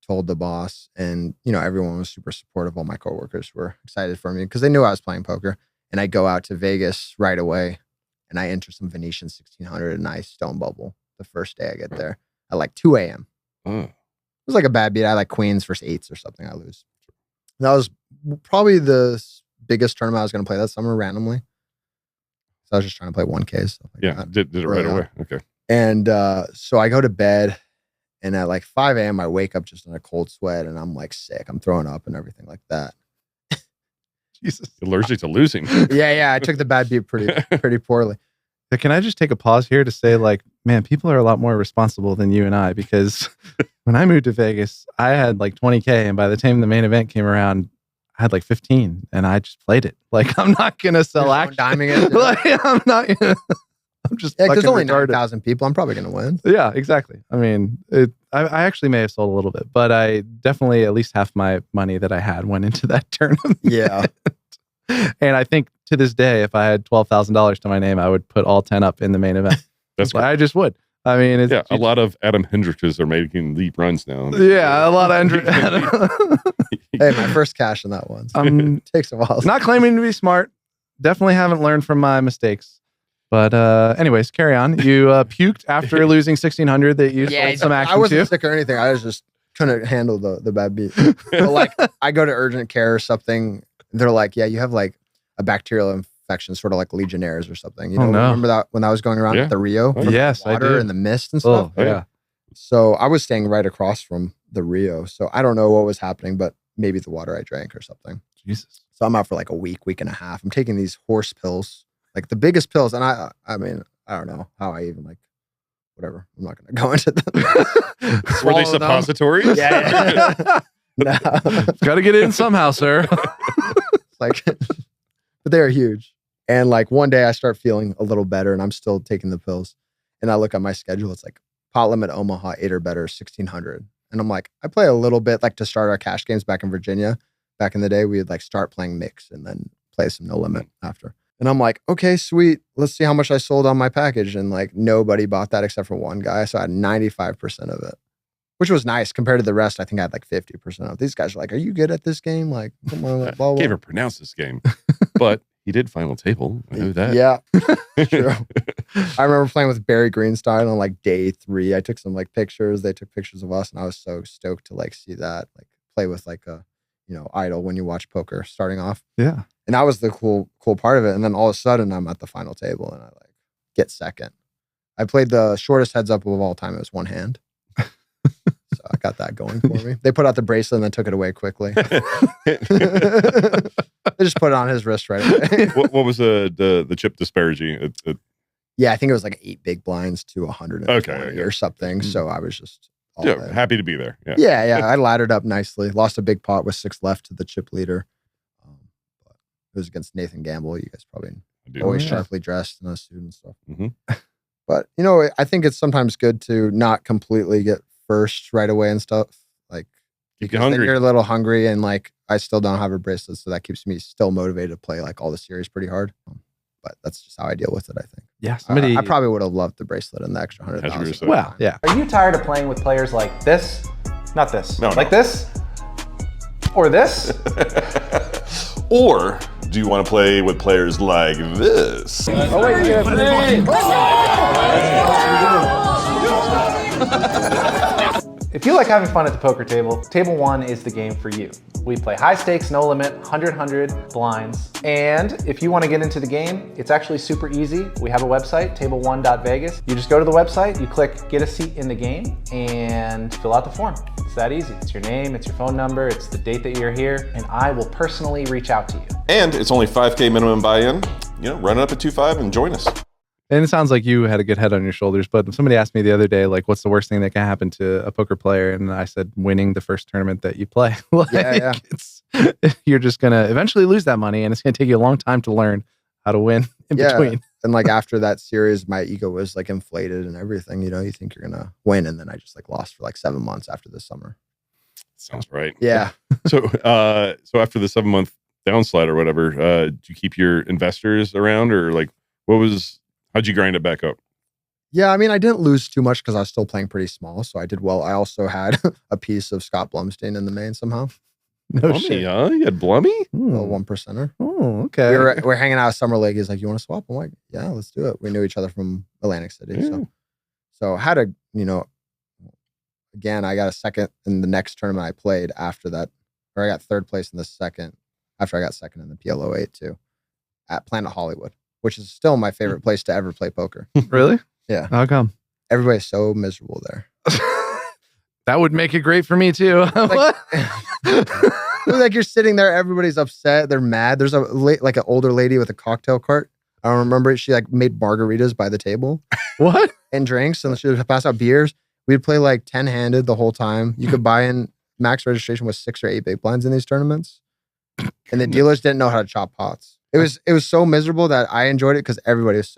Told the boss, and everyone was super supportive. All my coworkers were excited for me because they knew I was playing poker. And I go out to Vegas right away, and I enter some Venetian 1600, and I stone bubble the first day I get there at like 2 a.m. It was like a bad beat. I like queens versus eights or something. I lose. That was probably the biggest tournament I was going to play that summer randomly. So I was just trying to play 1Ks. Like did it right away. Okay. And so I go to bed, and at like 5 a.m. I wake up just in a cold sweat, and I'm like sick. I'm throwing up and everything like that. Jesus. Allergic to losing. Yeah. I took the bad beat pretty poorly. But can I just take a pause here to say, like, man, people are a lot more responsible than you and I, because when I moved to Vegas, I had like 20K, and by the time the main event came around, I had like 15, and I just played it. Like, I'm not gonna sell action. Diming it. Like, I'm not. I'm just. Yeah, there's only retarded. 9,000 people. I'm probably gonna win. Yeah, exactly. I mean, I actually may have sold a little bit, but I definitely at least half my money that I had went into that tournament. Yeah. And I think to this day, if I had $12,000 to my name, I would put all 10 up in the main event. That's like, I just would. I mean, a lot of Adam Hendrixes are making leap runs now. Yeah, a lot of Hendrix. Hey, my first cash in that one. Takes a while. Not claiming to be smart. Definitely haven't learned from my mistakes. But anyways, carry on. You puked after losing 1,600 that you sold some action I wasn't to. sick or anything. I was just couldn't handle the bad beat. But like, I go to urgent care or something. They're like, yeah, you have like a bacterial infection, sort of like Legionnaires or something. Remember that when I was going around at the Rio? Yes, the water I do. and the mist and stuff. Oh, yeah. So I was staying right across from the Rio. So I don't know what was happening, but maybe the water I drank or something. Jesus. So I'm out for like a week and a half. I'm taking these horse pills, like the biggest pills. And I mean, I don't know how I even like, whatever. I'm not going to go into them. Were they suppositories? Yeah. No. Got to get in somehow, sir. Like, but they are huge. And like one day I start feeling a little better, and I'm still taking the pills. And I look at my schedule. It's like pot limit Omaha 8 or better 1,600. And I'm like, I play a little bit like to start our cash games back in Virginia. Back in the day, we would like start playing mix and then play some no limit after. And I'm like, okay, sweet. Let's see how much I sold on my package. And like nobody bought that except for one guy. So I had 95% of it, which was nice compared to the rest. I think I had like 50% of. These guys are like, are you good at this game? Like, come on, blah, blah. Can't even pronounce this game. But he did final table. I know that. Yeah, true. I remember playing with Barry Greenstein on like day 3. I took some like pictures. They took pictures of us, and I was so stoked to like see that, like play with like a, idol when you watch poker starting off. Yeah. And that was the cool part of it. And then all of a sudden I'm at the final table and I like get second. I played the shortest heads up of all time. It was one hand. So I got that going for me. They put out the bracelet and then took it away quickly. They just put it on his wrist right away. What was the chip disparity? Yeah, I think it was like 8 big blinds to 120 okay. or something. So I was just happy to be there. Yeah. I laddered up nicely. Lost a big pot with 6 left to the chip leader. But it was against Nathan Gamble. You guys probably always sharply dressed in a suit and stuff. Mm-hmm. But I think it's sometimes good to not completely get first right away and stuff. Like, because then you're a little hungry, and like I still don't have a bracelet, so that keeps me still motivated to play like all the series pretty hard. But that's just how I deal with it, I think. Yeah, I probably would have loved the bracelet and the extra 100,000. Well, yeah. Are you tired of playing with players like this? Not this. No. This? Or this? Or do you want to play with players like this? Oh, wait, If you like having fun at the poker table, Table 1 is the game for you. We play high stakes, no limit, 100 blinds. And if you want to get into the game, it's actually super easy. We have a website, table1.vegas. You just go to the website, you click get a seat in the game, and fill out the form. It's that easy. It's your name, it's your phone number, it's the date that you're here, and I will personally reach out to you. And it's only $5K minimum buy-in. Run it up at 2.5 and join us. And it sounds like you had a good head on your shoulders, but somebody asked me the other day, like, what's the worst thing that can happen to a poker player? And I said, winning the first tournament that you play. You're just going to eventually lose that money, and it's going to take you a long time to learn how to win in between. And like after that series, my ego was like inflated and everything. You think you're going to win. And then I just like lost for like 7 months after this summer. Sounds right. Yeah. So after the 7-month downslide or whatever, do you keep your investors around, or like how'd you grind it back up? Yeah, I mean, I didn't lose too much because I was still playing pretty small, so I did well. I also had a piece of Scott Blumstein in the main somehow. No Blummy, shit. huh? You had Blummy? A 1%er. Oh, okay. We're hanging out at Summer League. He's like, "You want to swap?" I'm like, "Yeah, let's do it." We knew each other from Atlantic City, Yeah. so had a again, I got a second in the next tournament I played after that, or I got third place in the second after I got second in the PLO 8 too, at Planet Hollywood, which is still my favorite place to ever play poker. Really? Yeah. How come? Everybody's so miserable there. That would make it great for me too. What? Like you're sitting there, everybody's upset, they're mad. There's like an older lady with a cocktail cart. I don't remember it. She like made margaritas by the table. What? And drinks, and she would pass out beers. We'd play like 10-handed the whole time. You could buy in max registration with 6 or 8 big blinds in these tournaments. And the dealers didn't know how to chop pots. It was so miserable that I enjoyed it because everybody was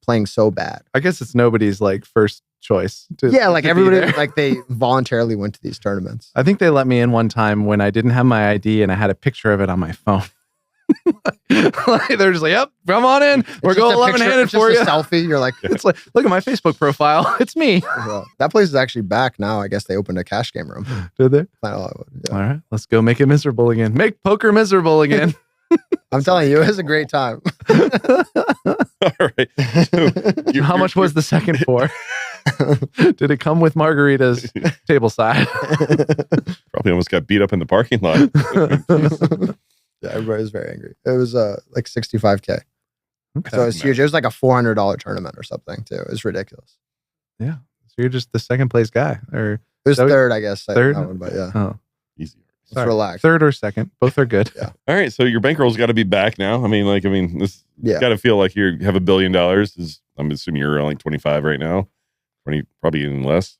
playing so bad. I guess it's nobody's like first choice. Like to everybody, be there. like they voluntarily went to these tournaments. I think they let me in one time when I didn't have my ID and I had a picture of it on my phone. Like, they're just like, "Yep, come on in. We're going 11-handed for you." It's just a selfie. You're like, It's like, look at my Facebook profile. It's me. that place is actually back now. I guess they opened a cash game room. Did they? Planet Hollywood. Yeah. All right, let's go make it miserable again. Make poker miserable again. I'm telling you, it was a great time. All right. So How much was the second for? Did it come with margaritas table side? Probably almost got beat up in the parking lot. Yeah, everybody was very angry. It was like 65K. Okay. So it's huge. It was like a $400 tournament or something too. It was ridiculous. Yeah. So you're just the second place guy, or It was That was- third, I guess. third? That one, but yeah. oh, Easy. Let's sorry. relax. Third or second, both are good. Yeah. All right. So your bankroll's got to be back now. This Yeah. got to feel like you have $1 billion. I'm assuming you're like 25 right now. 20, probably even less.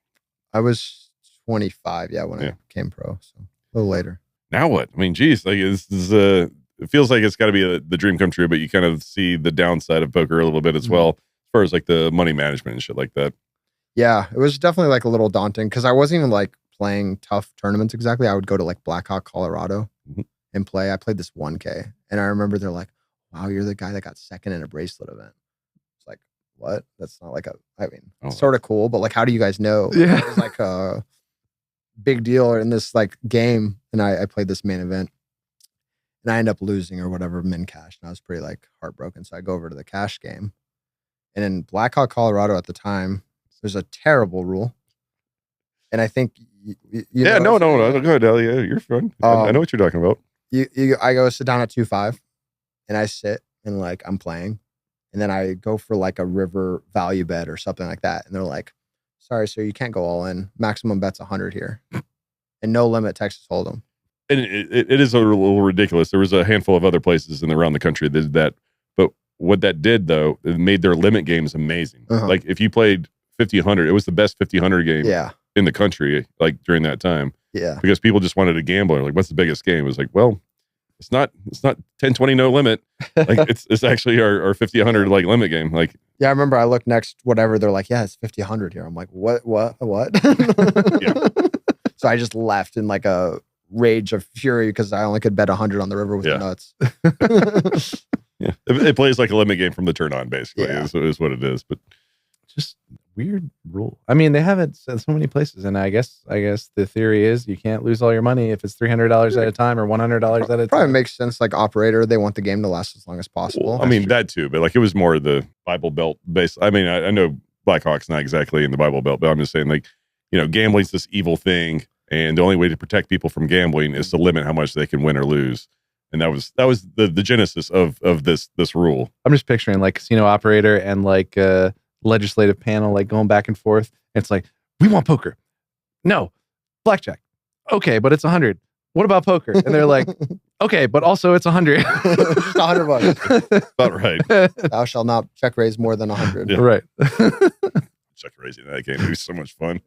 I was 25, when I became pro. So a little later. Now what? Geez, like this is it feels like it's got to be the dream come true, but you kind of see the downside of poker a little bit as well, as far as like the money management and shit like that. Yeah, it was definitely like a little daunting because I wasn't even like playing tough tournaments exactly. I would go to like Blackhawk, Colorado and play. I played this 1K and I remember they're like, "Wow, you're the guy that got second in a bracelet event." It's like, what? That's not like it's sort of cool, but like, how do you guys know? Yeah. It was like a big deal in this like game. And I played this main event and I end up losing or whatever, min cash. And I was pretty like heartbroken. So I go over to the cash game. And in Blackhawk, Colorado at the time, there's a terrible rule. And I think, No, go ahead, Ellie. You're fun. I know what you're talking about. I go sit down at 2-5 and I sit and like I'm playing. And then I go for like a river value bet or something like that. And they're like, "Sorry, sir, you can't go all in. Maximum bet's 100 here." And no limit Texas Hold'em. And it is a little ridiculous. There was a handful of other places around the country that did that. But what that did, though, it made their limit games amazing. Like if you played 50-100, it was the best 50-100 game in the country, like during that time. Yeah. Because people just wanted to gamble. Like, what's the biggest game? It was like, well, it's not 10-20 no limit. Like it's actually our 50-100 like limit game. Like, yeah, I remember I looked next, whatever. They're like, "Yeah, it's 50-100 here." I'm like, what? Yeah. So I just left in like a rage of fury because I only could bet 100 on the river with the nuts. Yeah, it plays like a limit game from the turn on, basically. Is what it is. But Just weird rule. I mean, they have it in so many places, and I guess the theory is you can't lose all your money if it's $300 at a time or $100 at a time. Probably makes sense. Like operator, they want the game to last as long as possible. Well, I mean that too, but like it was more the Bible Belt base. I mean, I know Blackhawk's not exactly in the Bible Belt, but I'm just saying, like, gambling's this evil thing, and the only way to protect people from gambling is to limit how much they can win or lose. And that was the genesis of this rule. I'm just picturing like casino operator and like legislative panel like going back and forth. It's like, "We want poker. No, blackjack. Okay, but it's 100. What about poker?" And they're like, "Okay, but also it's 100. Just $100. About right. Thou shalt not check raise more than 100. Yeah. Right. Check raising that game. It was so much fun.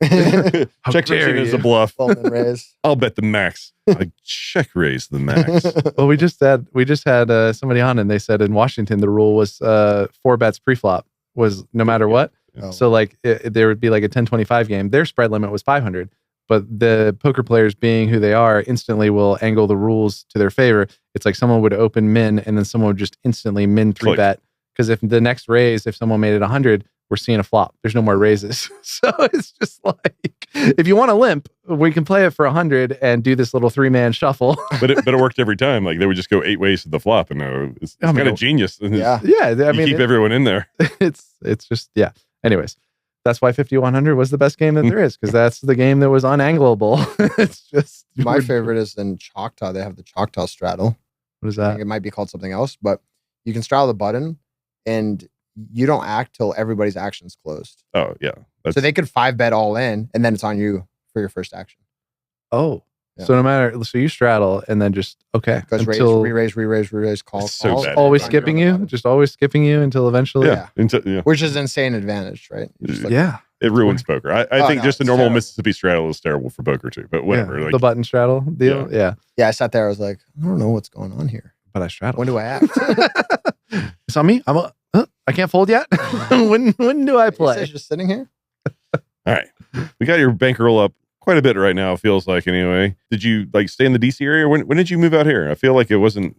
How Check dare raising is you. a bluff. Fold and raise. I'll bet the max. I check raise the max. Well, we just had somebody on, and they said in Washington the rule was 4 bets pre-flop was no matter what. Oh. So like there would be like a 10-25 game. Their spread limit was 500, but the poker players being who they are instantly will angle the rules to their favor. It's like someone would open min and then someone would just instantly min 3-bet. Because if the next raise, if someone made it 100, we're seeing a flop. There's no more raises. So it's just like, if you want to limp, we can play it for 100 and do this little 3-man shuffle. But it worked every time. Like they would just go 8 ways to the flop, and it's kind of genius. Yeah. I mean, keep everyone in there. It's just, yeah. Anyways, that's why 5100 was the best game that there is, because that's the game that was unangleable. It's just my favorite is in Choctaw. They have the Choctaw straddle. What is I that? think it might be called something else, but you can straddle the button and you don't act till everybody's action's closed. Oh yeah. So they could 5-bet all in, and then it's on you for your first action. Oh, yeah. So no matter, so you straddle and then just, okay. Goes until re-raise, call. It's so bad. always skipping you, just always skipping you until eventually. Yeah. Which is insane advantage, right? Yeah. It ruins poker. I think just a normal Mississippi straddle is terrible for poker too, but whatever. Yeah, like, the button straddle deal. Yeah. Yeah, I sat there. I was like, I don't know what's going on here. But I straddle. When do I act? It's on me. I can't fold yet. when do I play? Just sitting here. All right. We got your bankroll up quite a bit right now, it feels like anyway. Did you like stay in the DC area? When did you move out here? I feel like it wasn't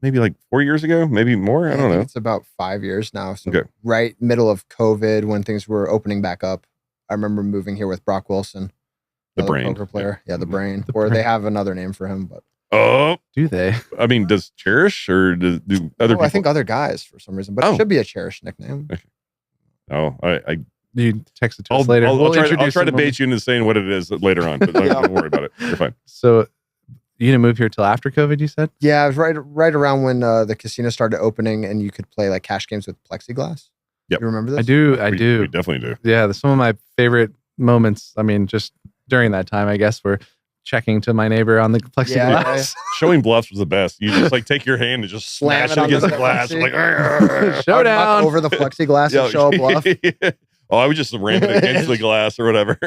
maybe like 4 years ago, maybe more. I don't know. It's about 5 years now. So okay. Right middle of COVID when things were opening back up. I remember moving here with Brock Wilson, the brain poker player. Yeah, the brain. The or brain. they have another name for him, but oh, do they? I mean, does Cherish or do other people? I think other guys for some reason, but it should be a Cherish nickname. Okay. Oh, I you text it to us later. I'll try to bait you into saying what it is later on, but don't worry about it. You're fine. So you didn't move here till after COVID, you said? Yeah, it was right around when the casino started opening and you could play like cash games with plexiglass. Yep. You remember this? I do. We definitely do. Yeah, some of my favorite moments, I mean, just during that time, I guess, were checking to my neighbor on the plexiglass. Yeah. Showing bluffs was the best. You just like take your hand and just smash it against the glass. Like, showdown over the plexiglass and show a bluff. Oh, I would just ram it against the glass or whatever.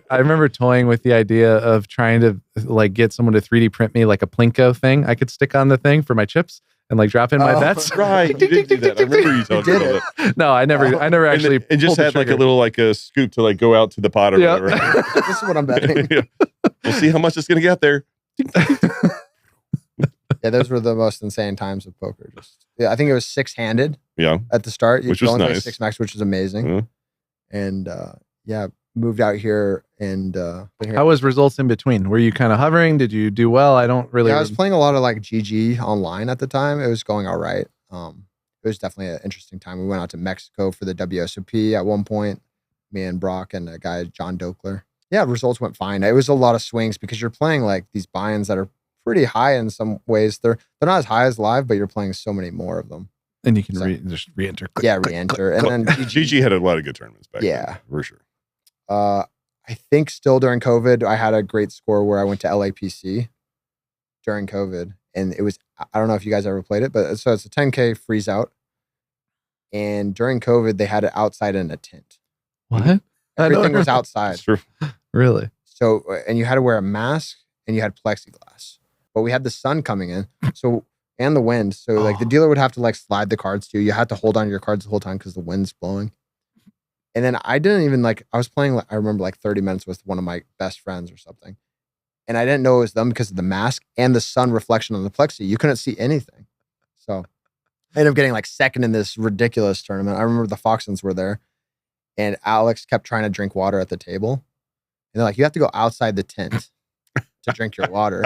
I remember toying with the idea of trying to like get someone to 3D print me like a Plinko thing I could stick on the thing for my chips and like drop in my bets. Right, you did do that. I remember you talking about that. No, I never actually. And just had like a little like a scoop to like go out to the pot or whatever. This is what I'm betting. Yeah. We'll see how much it's gonna get there. Yeah, those were the most insane times of poker. I think it was 6-handed. Yeah, at the start, which was nice. 6 max, which was amazing. Mm-hmm. And moved out here and been here. How was results in between? Were you kind of hovering? Did you do well? I don't really. Yeah, I was playing a lot of like GG online at the time. It was going all right. It was definitely an interesting time. We went out to Mexico for the WSOP at one point. Me and Brock and a guy John Dokler. Yeah, results went fine. It was a lot of swings because you're playing like these buy-ins that are pretty high in some ways. They're not as high as live, but you're playing so many more of them. And you can just re-enter. Re-enter. And then GG had a lot of good tournaments back then. Yeah. For sure. I think still during COVID, I had a great score where I went to LAPC during COVID. And it was, I don't know if you guys ever played it, but so it's a 10K freeze out. And during COVID, they had it outside in a tent. What? Everything was outside. Really? So, and you had to wear a mask and you had plexiglass. But we had the sun coming in. So, and the wind. So like the dealer would have to like slide the cards to you. You had to hold on to your cards the whole time because the wind's blowing. And then I didn't even like, I was playing, I remember like 30 minutes with one of my best friends or something. And I didn't know it was them because of the mask and the sun reflection on the plexi. You couldn't see anything. So I ended up getting like second in this ridiculous tournament. I remember the Foxons were there and Alex kept trying to drink water at the table. And they're like, you have to go outside the tent to drink your water.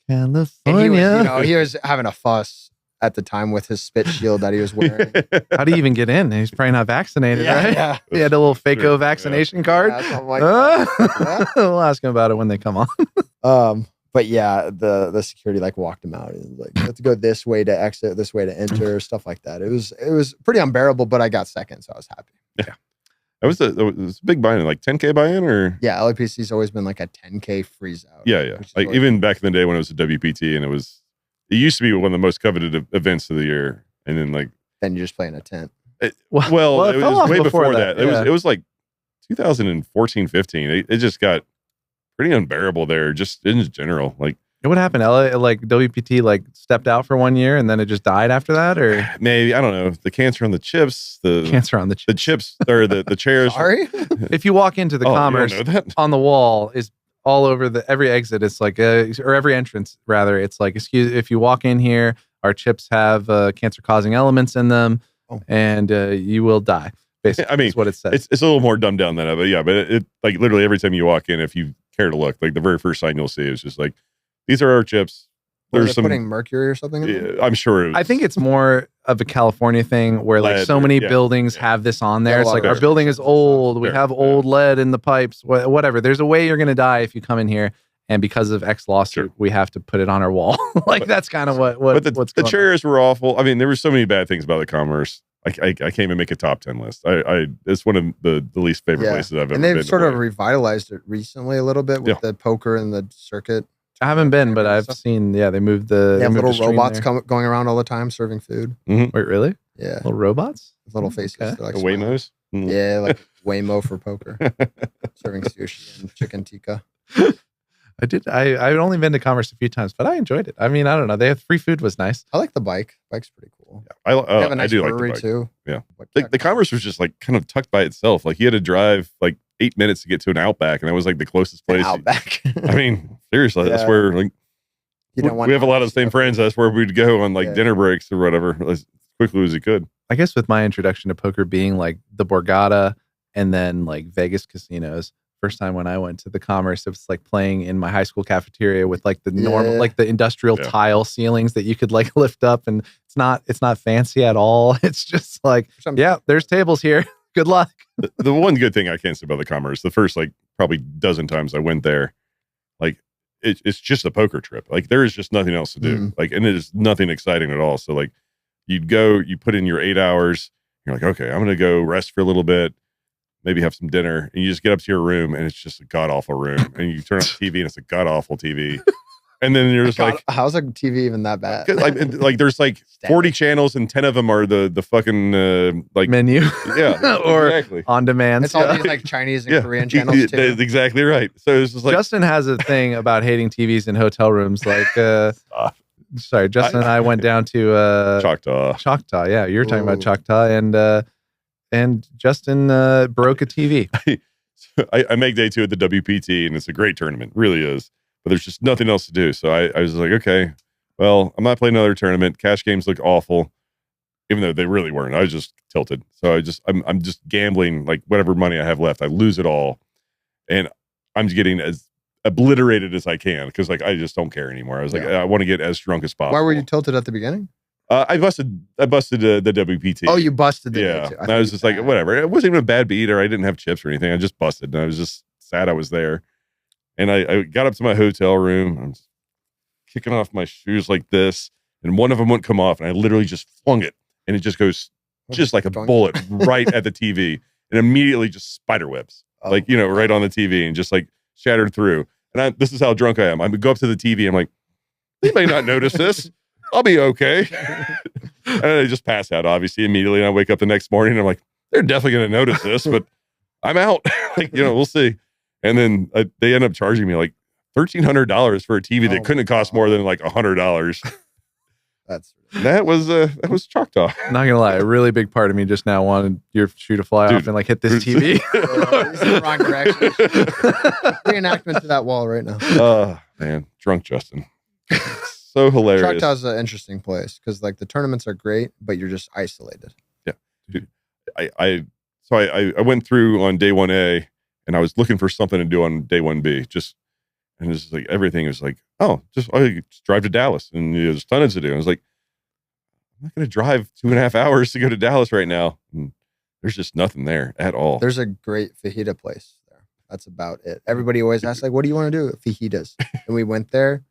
California. And he was having a fuss at the time with his spit shield that he was wearing. How do you even get in? He's probably not vaccinated, right? Yeah. He had a little Faco vaccination card. Yeah, something like that. We'll ask him about it when they come on. But yeah, the security like walked him out and like, you have to go this way to exit, this way to enter, stuff like that. It was pretty unbearable, but I got second, so I was happy. Yeah. It was a big buy-in, like 10K buy-in or? Yeah, LAPC's always been like a 10K freeze out. Yeah. Like even back in the day when it was a WPT and it used to be one of the most coveted events of the year. And then like. Then you're just playing a tent. It was way before that. Yeah. It was like 2014, 15. It just got pretty unbearable there just in general. Like What happened? LA, like WPT, like stepped out for 1 year and then it just died after that, or Maybe, I don't know. The cancer on the chips, the cancer on the the chips or the chairs. Sorry? If you walk into the Oh, you don't Commerce, know that? on the wall is all over every exit. It's like, or every entrance rather. It's like, excuse, if you walk in here, our chips have cancer causing elements in them, and you will die. Basically, I mean, is what it says. It's a little more dumbed down than that, but yeah, but it like literally every time you walk in, if you care to look, like the very first sign you'll see is just like, these are our chips. There's There's some, putting mercury or something in them? I'm sure. I think it's more of a California thing where like Lead, so many yeah. buildings have this on Yeah, there. a It's lot like of our building is restrictions and stuff. old. We Fair, have old lead in the pipes. Whatever. There's a way you're going to die if you come in here, and because of X lawsuit, we have to put it on our wall. Like that's kind of but what's the going on. chairs were awful. I mean, there were so many bad things about the Commerce. I can't even make a top 10 list. It's one of the least favorite places I've ever And been. they've sort of revitalized it recently a little bit with the poker and the circuit. I haven't been, but I've seen. Yeah, they moved the. They have little robots there. going around all the time serving food. Wait, really? Yeah, Little robots? little faces. Okay. They're like the smiling. Waymos. Yeah, like Waymo for poker, serving sushi and chicken tikka. I've only been to Commerce a few times, but I enjoyed it. I mean, I don't know. They have free food was nice. I like the bike. Bike's pretty cool. They have a nice I do like the brewery bike. too. Yeah. But The Commerce was just like kind of tucked by itself. Like you had to drive like 8 minutes to get to an Outback, and that was like the closest place. Outback. I mean, seriously, that's Yeah. where like You don't want we have a lot of the same stuff. friends. That's where we'd go on like dinner breaks or whatever as quickly as you could. I guess with my introduction to poker being like the Borgata and then like Vegas casinos. First time when I went to the Commerce, it was like playing in my high school cafeteria with like the normal, Yeah. like the industrial tile ceilings that you could like lift up, and it's not fancy at all. It's just like, yeah, there's tables here. Good luck. The one good thing I can't say about the Commerce, the first like probably dozen times I went there, like it's just a poker trip. Like there is just nothing else to do. Like, and it is nothing exciting at all. So like you'd go, you put in your 8 hours. You're like, okay, I'm going to go rest for a little bit. Maybe have some dinner, and you just get up to your room, and it's just a god awful room. And you turn on the TV, and it's a god awful TV. And then you're just like, how's a TV even that bad? like there's like 40 channels, and 10 of them are the fucking like menu, yeah, or exactly. on demand. It's all these like Chinese and Korean channels too. That's exactly right. So it's just like Justin has a thing about hating TVs in hotel rooms. Like, sorry, Justin and I went down to Choctaw. Yeah, you were talking about Choctaw, and Justin broke a TV. I make day 2 at the WPT, and it's a great tournament, really is. But there's just nothing else to do. So I was like, okay, well, I'm not playing another tournament. Cash games look awful, even though they really weren't. I was just tilted. So I'm just gambling, like whatever money I have left, I lose it all, and I'm getting as obliterated as I can because like I just don't care anymore. I was like, I want to get as drunk as possible. Why were you tilted at the beginning? I busted the WPT. Oh, you busted the yeah. And I was just like, whatever. It wasn't even a bad beat, or I didn't have chips or anything. I just busted, and I was just sad I was there. And I got up to my hotel room. I'm kicking off my shoes like this, and one of them wouldn't come off, and I literally just flung it, and it just goes just like a bullet right at the TV, and immediately just spider webs, like right on the TV, and just like shattered through. And this is how drunk I am. I would go up to the TV. I'm like, they may not notice this. I'll be okay. And I just pass out, obviously, immediately. And I wake up the next morning and I'm like, they're definitely going to notice this, but I'm out. Like, we'll see. And then they end up charging me like $1,300 for a TV that couldn't cost more than like $100. That was Choctaw. Not gonna lie, a really big part of me just now wanted your shoe to fly off and like hit this TV. This is the wrong direction. Reenactment to that wall right now. Oh, man. Drunk Justin. So hilarious. Choctaw's an interesting place because like the tournaments are great, but you're just isolated. Yeah. Dude, I went through on day 1A and I was looking for something to do on day 1B. And it's like everything was like, just drive to Dallas and there's tons to do. I was like, I'm not going to drive 2.5 hours to go to Dallas right now. And there's just nothing there at all. There's a great fajita place there. That's about it. Everybody always asks like, what do you want to do? Fajitas. And we went there.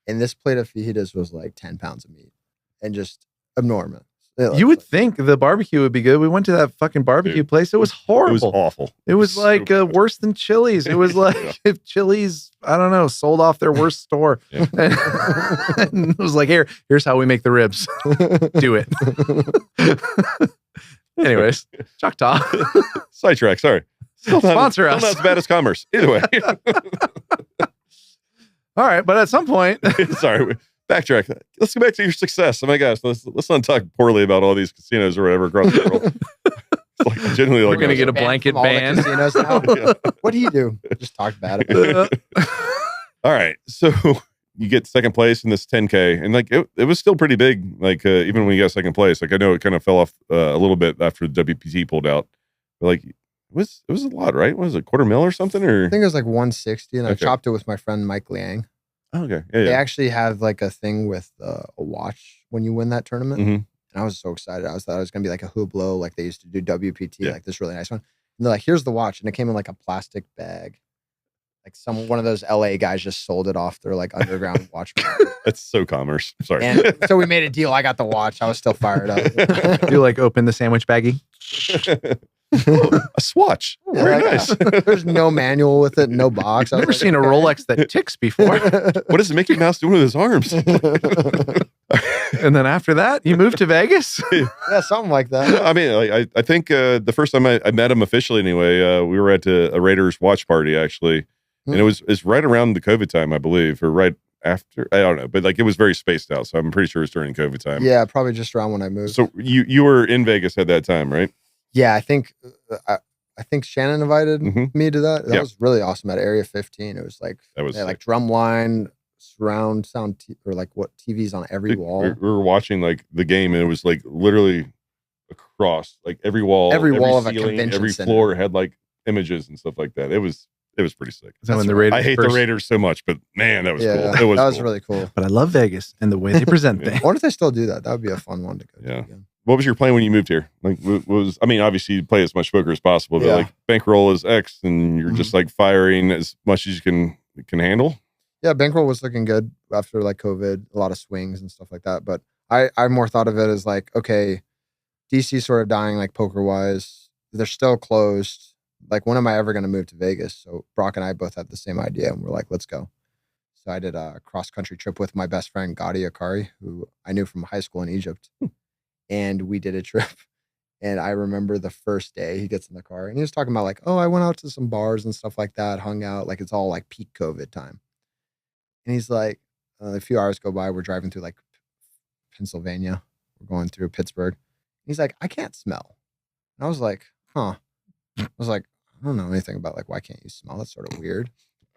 And this plate of fajitas was like 10 pounds of meat and just enormous. You would think the barbecue would be good. We went to that fucking barbecue place. It was horrible. It was awful. It was like worse than Chili's. It was like if Chili's, I don't know, sold off their worst store. Yeah. And it was like, here's how we make the ribs. Do it. Anyways, Choctaw. Sidetrack, sorry. Sponsor us. Still not as bad as Commerce. Either way. All right, but at some point, Sorry, backtrack. Let's go back to your success. Oh my gosh, let's not talk poorly about all these casinos or whatever across the world. Like, genuinely, we're gonna get a blanket from all the ban. casinos now. Yeah. What do you do? Just talk bad about it. All right, so you get second place in this 10K, and like it was still pretty big. Like even when you got second place, like I know it kind of fell off a little bit after the WPT pulled out, but like it was a lot, right? What was it, $250,000 or something? Or I think it was like 160, and I Okay. chopped it with my friend Mike Liang. oh, okay, They yeah. actually have like a thing with a watch when you win that tournament. Mhm. And I was so excited. I thought it was going to be like a Hublot, like they used to do WPT, Yeah. like this really nice one. And they're like, here's the watch. And it came in like a plastic bag. Like one of those LA guys just sold it off their like underground watch market. That's so commerce. Sorry. And so we made a deal. I got the watch. I was still fired up. You like open the sandwich baggie. A swatch. Yeah, Very like, nice. There's no manual with it, no box. I was Never like, seen a okay. Rolex that ticks before. What does Mickey Mouse doing with his arms? And then after that, you moved to Vegas. Yeah, something like that. I mean, like, I think the first time I met him officially, anyway, we were at a Raiders watch party actually, and it's right around the COVID time, I believe, or right after. I don't know, but like it was very spaced out, so I'm pretty sure it's during COVID time. Yeah, probably just around when I moved. So you were in Vegas at that time, right? Yeah, I think Shannon invited Mhm. me to that. That Yeah. was really awesome at Area 15. It was like That was they had like drumline, surround sound, or like what TVs on every wall. We were watching like the game, and it was like literally across like every wall, Every wall of a ceiling, convention every center. floor had like images and stuff like that. It was pretty sick. So when the right. Raiders I hate first- the Raiders so much, but man, that was Yeah, cool. It that was cool. really cool. But I love Vegas and the way they present Yeah. things. I wonder if they still do that. That would be a fun one to go Yeah. to again. What was your plan when you moved here? Like, was I mean, obviously you play as much poker as possible, but Yeah. like bankroll is X, and you're just like firing as much as you can handle. Yeah, bankroll was looking good after like COVID, a lot of swings and stuff like that. But I more thought of it as like, okay, DC sort of dying like poker wise. They're still closed. Like, when am I ever going to move to Vegas? So Brock and I both had the same idea, and we're like, let's go. So I did a cross country trip with my best friend Gadi Akari, who I knew from high school in Egypt, and we did a trip. And I remember the first day he gets in the car, and he was talking about like, oh, I went out to some bars and stuff like that, hung out, like it's all like peak COVID time. And he's like, a few hours go by, we're driving through like Pennsylvania, we're going through Pittsburgh. He's like, I can't smell. And I was like, huh. I was like, I don't know anything about like, why can't you smell? That's sort of weird.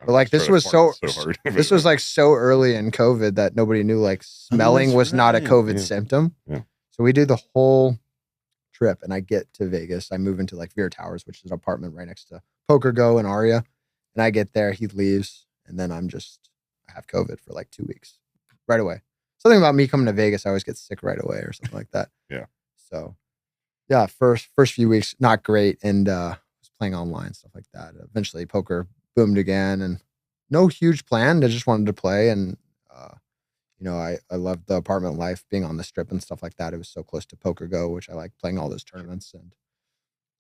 But like this was so hard. this was like so early in COVID that nobody knew like smelling that's was not a right. COVID Yeah. symptom. Yeah. So we do the whole trip, and I get to Vegas. I move into like Veer Towers, which is an apartment right next to Poker Go and Aria. And I get there, he leaves, and then I have COVID for like 2 weeks right away. Something about me coming to Vegas, I always get sick right away or something like that. Yeah. So yeah, first few weeks, not great. And was playing online, stuff like that. Eventually poker boomed again, and no huge plan. I just wanted to play. And, I loved the apartment life, being on the strip and stuff like that. It was so close to Poker Go, which I like playing all those tournaments. And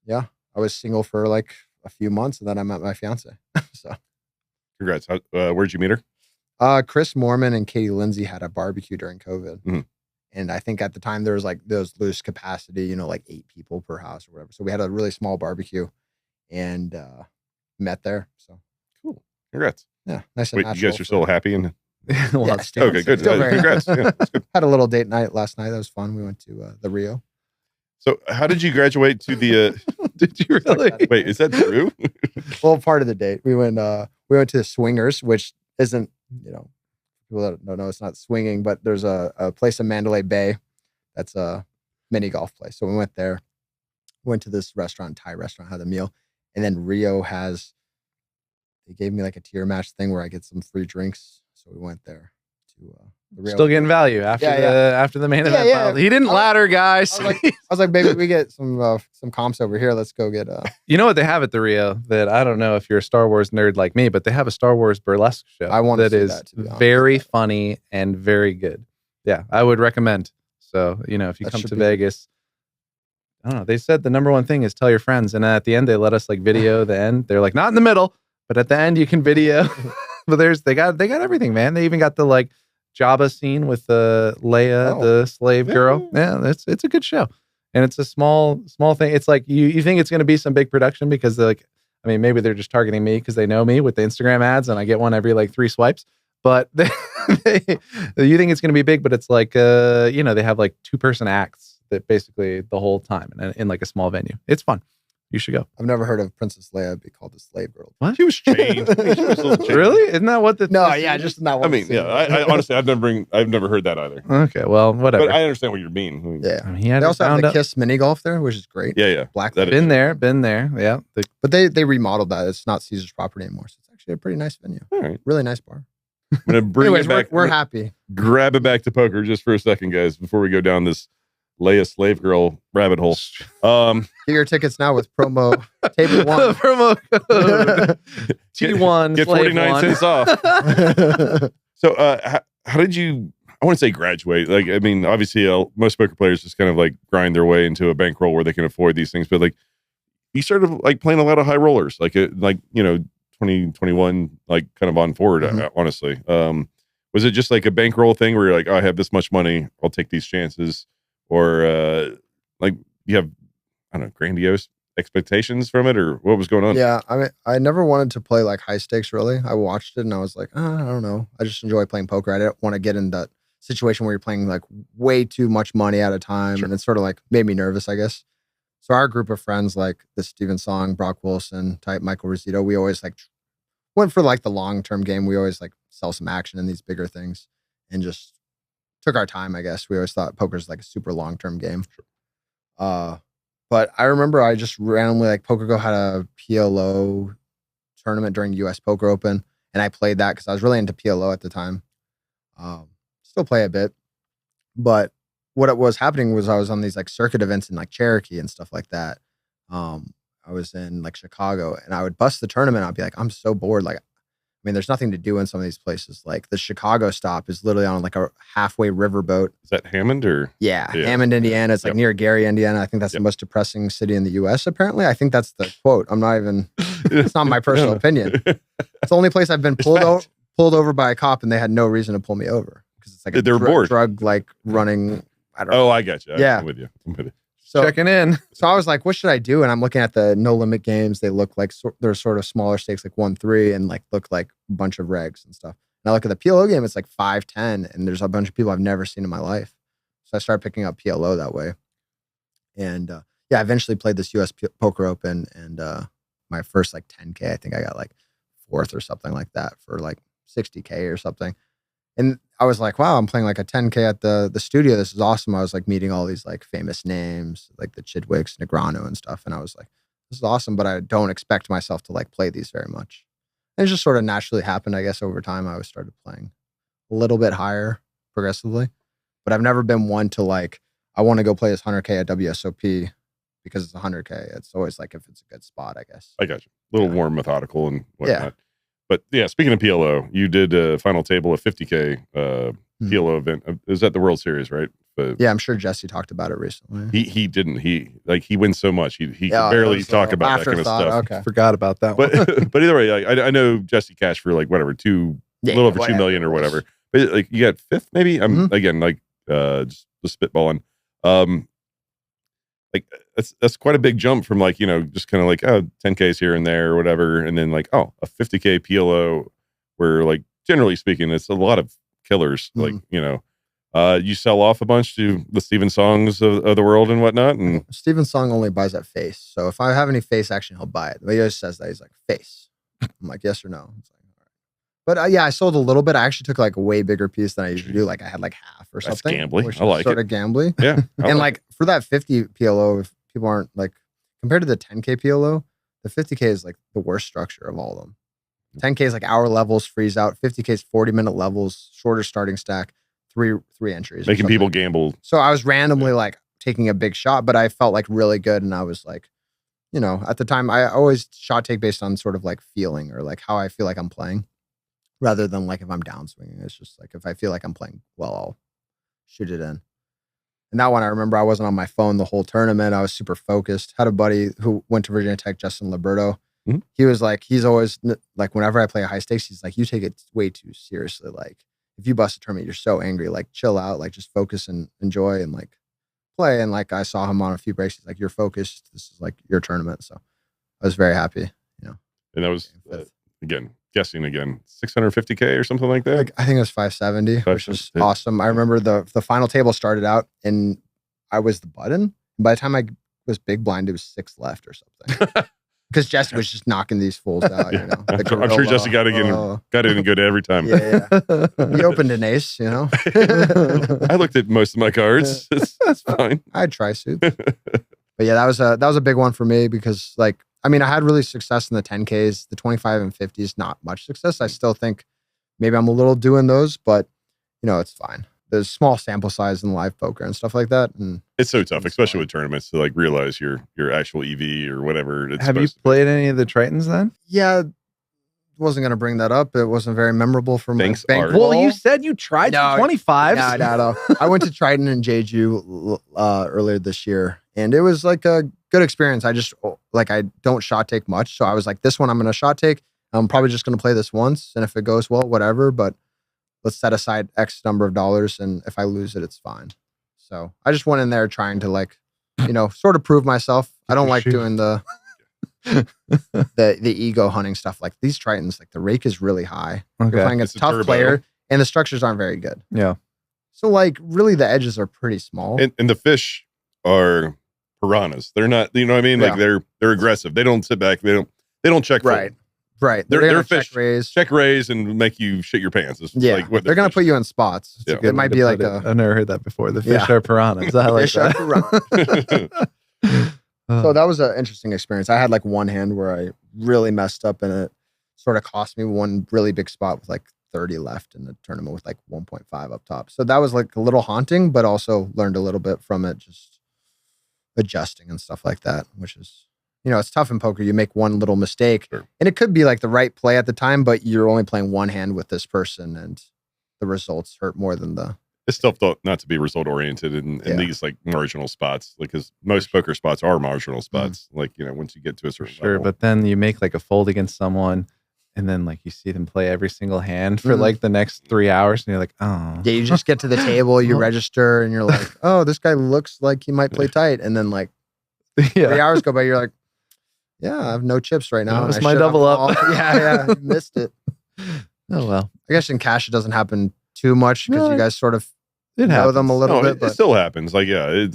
yeah, I was single for like a few months, and then I met my fiance. So Congrats. Where'd you meet her? Chris Mormon and Katie Lindsay had a barbecue during COVID. Mhm. And I think at the time there was like those loose capacity, like 8 people per house or whatever. So we had a really small barbecue and met there. So Cool. Congrats. yeah, nice and Wait, you natural. guys are still happy? And Well, Yeah, that's- still- okay, good. still very Congrats. Yeah, that's good. Had a little date night last night. That was fun. We went to the Rio. So, how did you graduate to the? Did you really? Wait, is that true? Well, part of the date we went to the Swingers, which isn't, people that don't know, it's not swinging, but there's a place in Mandalay Bay that's a mini golf place. So we went there, went to this restaurant, Thai restaurant, had a meal, and then Rio they gave me like a tier match thing where I get some free drinks. So we went there to the Rio. Still getting value after after the main event. yeah. Pile. He didn't ladder, guys. I was like, baby, we get some comps over here. Let's go get You know what they have at the Rio that I don't know if you're a Star Wars nerd like me, but they have a Star Wars burlesque show. I want to that see is that, to be honest. very funny and very good. Yeah, I would recommend. So, if you That come should to be- Vegas, I don't know. They said the number one thing is tell your friends. And at the end, they let us like video the end. They're like, not in the middle, but at the end you can video. But they got everything, man. They even got the like Jabba scene with Leia, Oh. the slave girl. Yeah, it's a good show. And it's a small thing. It's like you think it's going to be some big production because maybe they're just targeting me because they know me with the Instagram ads and I get one every like 3 swipes. But you think it's going to be big, but it's like, they have like 2-person acts that basically the whole time in like a small venue. It's fun. You should go. I've never heard of Princess Leia be called a slave girl. What? She was chained. I mean, she was a little chained. Really? Isn't that what the? No, yeah, just not. I mean, yeah. I honestly, I've never heard that either. Okay, well, whatever. But I understand what you mean. Yeah. I mean, he had They it also have bound the up. Kiss mini golf there, which is great. Yeah. Black. That is- Been there. Yeah. But they remodeled that. It's not Caesar's property anymore. So it's actually a pretty nice venue. All right. Really nice bar. I'm gonna bring Anyways, it back. we're happy. Grab it back to poker just for a second, guys, before we go down this Leia slave girl rabbit hole. Get your tickets now with promo table one. Promo code T1. Get slave 49 one. cents off. So, how did you? I want to say graduate. Like, I mean, obviously, most poker players just kind of like grind their way into a bankroll where they can afford these things. But like, you started like playing a lot of high rollers, like 2021, like kind of on forward. Honestly, was it just like a bankroll thing where you're like, oh, I have this much money, I'll take these chances, or like you have, I don't know, grandiose expectations from it, or what was going on? Yeah, I mean, I never wanted to play like high stakes. Really, I watched it and I was like, I don't know. I just enjoy playing poker. I didn't want to get in that situation where you're playing like way too much money at a time, and it sort of like made me nervous, I guess. So our group of friends, like the Steven Song, Brock Wilson type, Michael Rosito, we always like went for like the long-term game. We always like sell some action in these bigger things and just took our time, I guess. We always thought poker's like a super long-term game. But I remember I just randomly, like PokerGo had a PLO tournament during US Poker Open, and I played that because I was really into PLO at the time. Still play a bit, but what was happening was I was on these like circuit events in like Cherokee and stuff like that. I was in like Chicago, and I would bust the tournament. I'd be like, I'm so bored. Like, I mean, there's nothing to do in some of these places. Like the Chicago stop is literally on like a halfway riverboat. Is that Hammond or? Yeah, Hammond, Indiana. It's like near Gary, Indiana. I think that's the most depressing city in the U.S. Apparently, I think that's the quote. I'm not even. It's not my personal opinion. It's the only place I've been pulled over by a cop, and they had no reason to pull me over because it's like a They're bored. drug like running. I don't know. Oh, I got you. Yeah. I'm with you. So, Checking in. So I was like, what should I do? And I'm looking at the no limit games. They look like they're sort of smaller stakes, like 1-3, and like look like a bunch of regs and stuff. And I look at the PLO game, it's like 5-10, and there's a bunch of people I've never seen in my life. So I started picking up PLO that way. And I eventually played this US Poker Open, and my first like 10K, I think I got like fourth or something like that for like 60K or something. And I was like, wow, I'm playing like a 10K at the studio. This is awesome. I was like meeting all these like famous names, like the Chidwicks, Negrano and stuff. And I was like, this is awesome, but I don't expect myself to like play these very much. And it just sort of naturally happened, I guess, over time. I started playing a little bit higher progressively, but I've never been one to like, I want to go play this 100K at WSOP because it's 100K. It's always like if it's a good spot, I guess. I got you. A little more methodical and whatnot. Yeah. But yeah, speaking of PLO, you did a final table of 50K PLO event. Is that the World Series, right? But yeah, I'm sure Jesse talked about it recently. He didn't. He wins so much. He could barely talk about that kind of stuff. Okay. Forgot about that one. But either way, I know Jesse cashed for like whatever, a little over 2 million or whatever. But like you got fifth, maybe. I'm again like just spitballing. Like that's quite a big jump from like, just kind of like 10Ks here and there or whatever, and then like a 50K PLO where like generally speaking it's a lot of killers. Like you sell off a bunch to the Steven Songs of the world and whatnot. And Steven Song only buys at face, so if I have any face action, he'll buy it. But he always says that he's like face. I'm like yes or no. It's like, all right. But I sold a little bit. I actually took like a way bigger piece than I usually do. Like I had like half or something. That's gambly. Which I like sort it. of gambly. Yeah. And like for that 50 PLO, if people aren't like compared to the 10K PLO, the 50K is like the worst structure of all of them. 10K is like hour levels, freeze out. 50K is 40-minute levels, shorter starting stack, three entries. Making people gamble. So I was randomly like taking a big shot, but I felt like really good. And I was like, at the time I always shot take based on sort of like feeling or like how I feel like I'm playing rather than like if I'm downswinging. It's just like if I feel like I'm playing well, I'll shoot it in. And that one, I remember I wasn't on my phone the whole tournament. I was super focused. Had a buddy who went to Virginia Tech, Justin Liberto. Mm-hmm. He was like, he's always like, whenever I play a high stakes, he's like, you take it way too seriously. Like if you bust a tournament, you're so angry, like chill out, like just focus and enjoy and like play. And like, I saw him on a few breaks. He's like, you're focused. This is like your tournament. So I was very happy, And that was, again, guessing again, 650K or something like that. Like, I think it was 570, which was awesome. I remember the final table started out and I was the button. By the time I was big blind, it was 6 left or something. Because Jesse was just knocking these fools out, you know. I'm sure Jesse got in good every time. Yeah. He opened an ace, you know. I looked at most of my cards. That's fine. I had tri-suits. But yeah, that was a big one for me because, like, I mean, I had really success in the 10Ks, the 25 and 50s, not much success. I still think maybe I'm a little doing those, but you know, it's fine. There's small sample size in live poker and stuff like that. And it's so tough, especially with tournaments, to like realize your actual EV or whatever. Have you played any of the Tritons then? Yeah. Wasn't going to bring that up. It wasn't very memorable for my bankroll. Well, you said you tried some 25s. No. I went to Triton and Jeju earlier this year, and it was like a good experience. I just, like, I don't shot take much. So I was like, this one I'm going to shot take. I'm probably just going to play this once. And if it goes well, whatever. But let's set aside X number of dollars. And if I lose it, it's fine. So I just went in there trying to, like, you know, sort of prove myself. I don't like doing the ego hunting stuff. Like these Tritons, like the rake is really high. Okay. You're playing a tough player and the structures aren't very good. Yeah. So like really the edges are pretty small. And the fish are piranhas. They're not, you know what I mean? Like they're aggressive. They don't sit back. They don't check. Right. Right. They're fish. Check raise and make you shit your pants. It's like what they're going to put you in spots. Yeah. It might be like I've never heard that before. The fish are piranhas. I like that. So that was an interesting experience. I had like one hand where I really messed up and it sort of cost me one really big spot with like 30 left in the tournament with like 1.5 up top. So that was like a little haunting, but also learned a little bit from it, just adjusting and stuff like that, which is, you know, it's tough in poker. You make one little mistake and it could be like the right play at the time, but you're only playing one hand with this person and the results hurt more than the... It's tough not to be result oriented in these like marginal spots, like because most poker spots are marginal spots. Like, you know, once you get to a certain level. But then you make like a fold against someone, and then like you see them play every single hand for like the next 3 hours, and you're like, oh yeah. You just get to the table, you register, and you're like, oh, this guy looks like he might play tight, and then like 3 hours go by, you're like, yeah, I have no chips right now. It's my double up. Yeah, you missed it. Oh well. I guess in cash it doesn't happen too much because you guys sort of know them a little bit. It still happens. Like, yeah,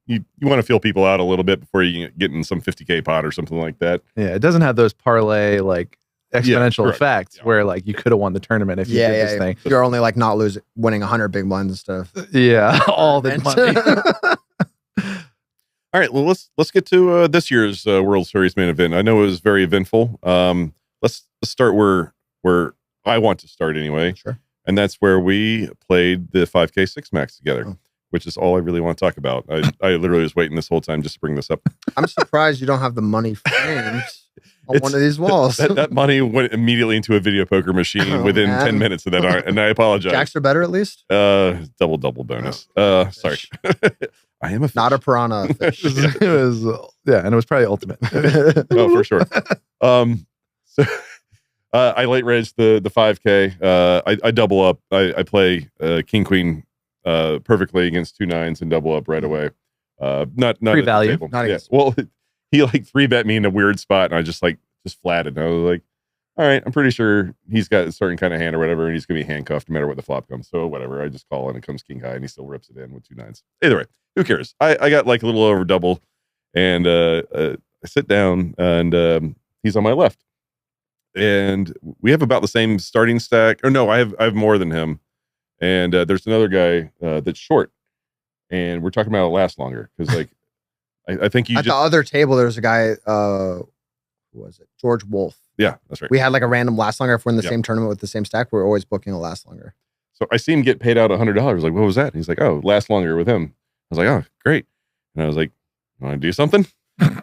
you want to feel people out a little bit before you get in some 50K pot or something like that. Yeah, it doesn't have those parlay like exponential effects where like you could have won the tournament if you did this thing. You're only like not winning 100 big blinds instead of all the money. All right, well let's get to this year's World Series main event. I know it was very eventful. Let's start where I want to start anyway. Sure. And that's where we played the 5K 6 max together, which is all I really want to talk about. I literally was waiting this whole time just to bring this up. I'm surprised you don't have the money frames on one of these walls. That money went immediately into a video poker machine within 10 minutes of that art, and I apologize. Jacks are better at least? Double bonus. Sorry. I am a fish. Not a piranha fish. It was, and it was probably ultimate. Oh, for sure. So I late raised the 5K. I double up. I play king queen perfectly against 2 9s and double up right away. Not free value. Not well, he like 3-bet me in a weird spot, and I just flatted. And I was like, all right, I'm pretty sure he's got a certain kind of hand or whatever, and he's gonna be handcuffed no matter what the flop comes. So whatever, I just call and it comes king high, and he still rips it in with 2 9s. Either way, who cares? I got like a little over double, and I sit down, and he's on my left. And we have about the same starting stack. Or no, I have more than him. And there's another guy that's short. And we're talking about it last longer. Because like I think you at the other table there was a guy, who was it? George Wolf. Yeah, that's right. We had like a random last longer. If we're in the same tournament with the same stack, we're always booking a last longer. So I see him get paid out $100. Like, what was that? And he's like, oh, last longer with him. I was like, oh, great. And I was like, you want to do something?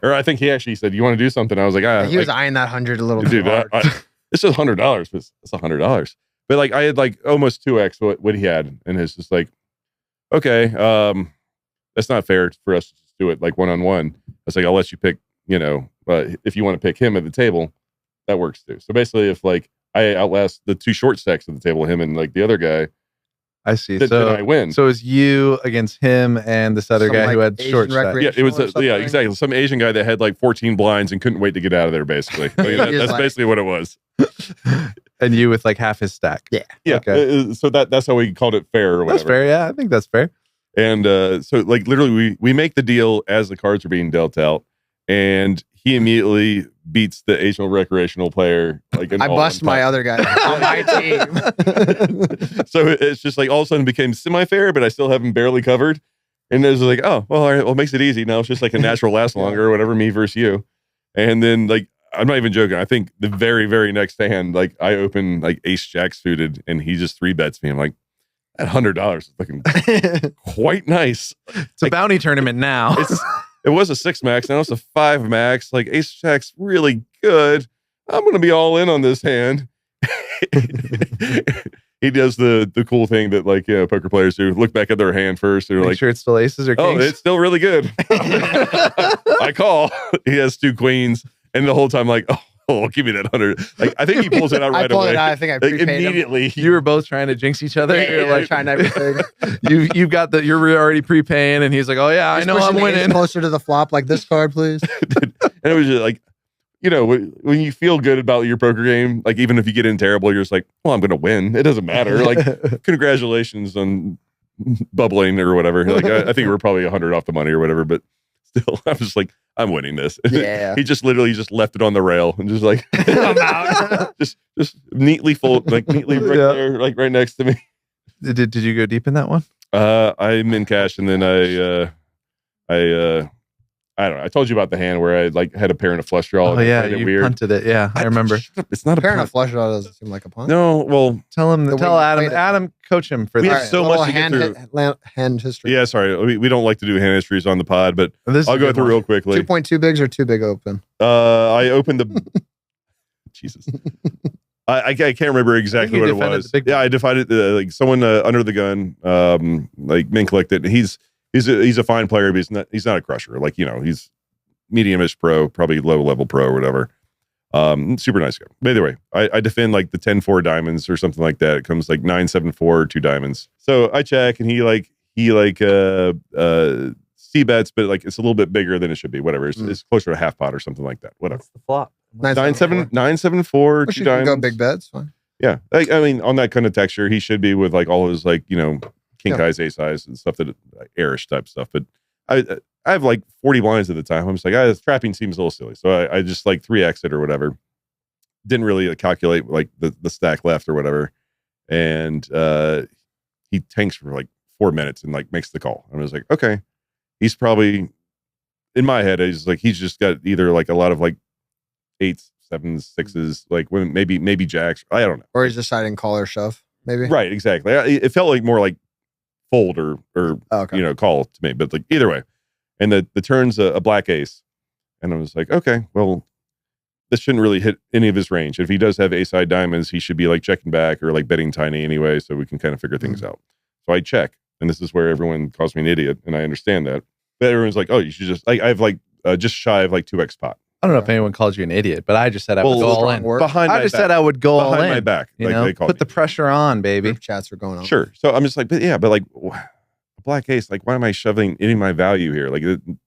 Or I think he actually said, "You want to do something?" I was like, he was eyeing that 100 a little too hard. It's just $100, but it's $100. But like, I had like almost 2x what he had, and it's just like, okay, that's not fair for us to just do it like one-on-one. I was like, I'll let you pick, you know, if you want to pick him at the table, that works too. So basically, if like I outlast the 2 short stacks at the table, him and like the other guy, I see. Then I win. So it's you against him and this other guy who had Asian short stack. Yeah, it was exactly. Some Asian guy that had like 14 blinds and couldn't wait to get out of there. Basically, that's basically what it was. And you with like half his stack. Yeah. Yeah. Okay. So that's how we called it fair or whatever. That's fair. Yeah, I think that's fair. And so like literally we make the deal as the cards are being dealt out, and he immediately beats the Asian recreational player. Like I bust my other guy on my team. So it's just like all of a sudden became semi-fair, but I still have him barely covered. And it was like, oh, well, all right, well, it makes it easy. Now it's just like a natural last longer or whatever, me versus you. And then like, I'm not even joking. I think the very, very next hand, like I open like ace jack suited and he just 3-bets me. I'm like, that $100 is looking quite nice. It's a bounty tournament now. It was a 6 max. Now it's a 5 max. Like ace jack's really good. I'm going to be all in on this hand. He does the cool thing that like poker players do. Look back at their hand first. They're Make like, sure it's still aces or kings. oh, it's still really good. I call. He has 2 queens, and the whole time like, oh, give me that 100. Like I think he pulls it out right away. I think I Like, prepaid immediately. You were both trying to jinx each other. Yeah, You're like like trying everything. you've got you're already prepaying, and he's like, oh yeah, I know I'm winning. Closer to the flop, like this card, please. And it was just like, when you feel good about your poker game, like even if you get in terrible, you're just like, well, I'm going to win. It doesn't matter. Like, congratulations on bubbling or whatever. Like, I think we're probably 100 off the money or whatever, but still, I'm just like, I'm winning this. Yeah. He just literally just left it on the rail and just like, I'm out. just neatly neatly right there, like right next to me. Did you go deep in that one? I'm in cash, and then I don't know. I told you about the hand where I like had a pair and a flush draw. Oh yeah, you you punted it. Yeah, I remember. It's not a Pair and a punt. flush draw doesn't seem like a punt. No, well, Tell him. The Tell way you Adam. played it. Adam, coach him for We this. have so a little much to get hand history. yeah, sorry. We don't like to do hand histories on the pod, but This is I'll a go good through one. real quickly. 2.2 bigs or 2 big open? I opened the Jesus. I can't remember exactly you what it defended was. the big Yeah, one. I defied it. Like someone under the gun, like min clicked it. He's a fine player, but he's not a crusher. Like he's medium-ish pro, probably low-level pro or whatever. Super nice guy. But either way, I defend like the 10-4 diamonds or something like that. It comes like 9-7-4, 2 diamonds. So I check, and he c-bets, but like it's a little bit bigger than it should be. Whatever. It's closer to half pot or something like that. Whatever. What's the flop? 9-7-4, 2 You can diamonds. go big bets. Fine. Yeah. I mean, on that kind of texture, he should be with like all his like, king highs, ace highs and stuff that airish type stuff. But I have like 40 blinds at the time. I'm just like, this trapping seems a little silly. So I just like 3x it or whatever. Didn't really calculate like the stack left or whatever. And he tanks for like 4 minutes and like makes the call. I was like, okay, he's probably in my head. He's just got either like a lot of like 8s, 7s, 6s, like when maybe jacks. I don't know. Or he's deciding call or shove, maybe. Right. Exactly. It felt like more like fold or okay. Call to me, but like either way. And the turn's a black ace. And I was like, okay, well, this shouldn't really hit any of his range. If he does have ace-high diamonds, he should be like checking back or like betting tiny anyway, so we can kind of figure things out. So I check, and this is where everyone calls me an idiot, and I understand that. But everyone's like, oh, you should just, like, I have like just shy of like 2x pot. I don't know if anyone called you an idiot, but I just said I would go all in. Behind I my just back. said I would go all in. Behind my back. You like, know, they call put the pressure on, baby. Group chats are going on. Sure. So I'm just like, but like a black ace, like why am I shoving any of my value here? Like in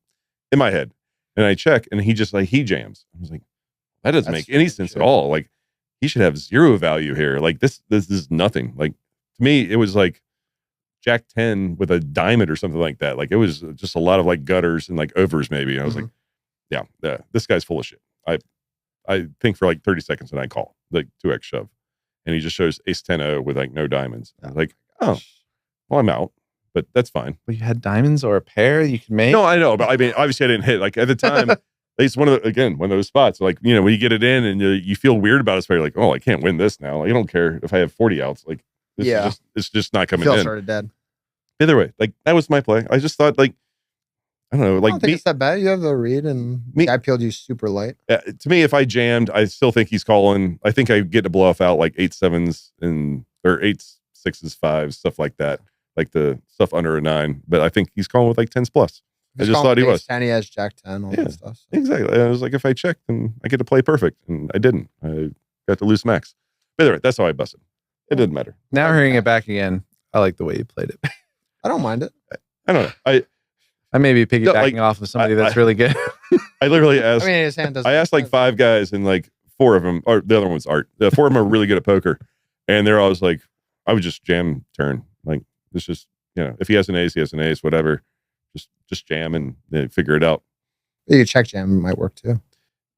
my head. And I check, and he just like, he jams. I was like, that doesn't make any sense at all. Like he should have 0 value here. Like this is nothing. Like to me, it was like Jack 10 with a diamond or something like that. Like it was just a lot of like gutters and like overs maybe. I was like, yeah, this guy's full of shit. I think for like 30 seconds and I call like 2x shove, and he just shows ace 10-0 with like no diamonds. I was like, oh, well, I'm out, but that's fine. Well, you had diamonds or a pair you can make. No, I know, but I mean, obviously I didn't hit. Like at the time, it's one of those spots. Like when you get it in and you feel weird about it, so you're like, oh, I can't win this now. Like, I don't care if I have 40 outs. Like this is it's just not coming in. Started dead. Either way, like that was my play. I just thought like, I don't know, like I don't think it's that bad. You have the read, and I peeled you super light. To me, if I jammed, I still think he's calling. I think I get to blow off out like 8-7s or 8-6s, 5s, stuff like that, like the stuff under a 9. But I think he's calling with like 10s plus. I just thought he was. 10, he has Jack 10, all that stuff. So. Exactly. I was like, if I checked, then I get to play perfect, and I didn't. I got to lose max. But anyway, that's how I busted. It didn't matter. Now hearing it back again, I like the way you played it. I don't mind it. I don't know. I may be piggybacking off of somebody that's really good. I literally asked. I mean, his hand doesn't. I asked like 5 guys, and like four of them, or the other one's Art. The four of them are really good at poker, and they're always like, I would just jam turn. Like it's just if he has an ace, he has an ace, whatever. Just jam and then figure it out. You check jam might work too.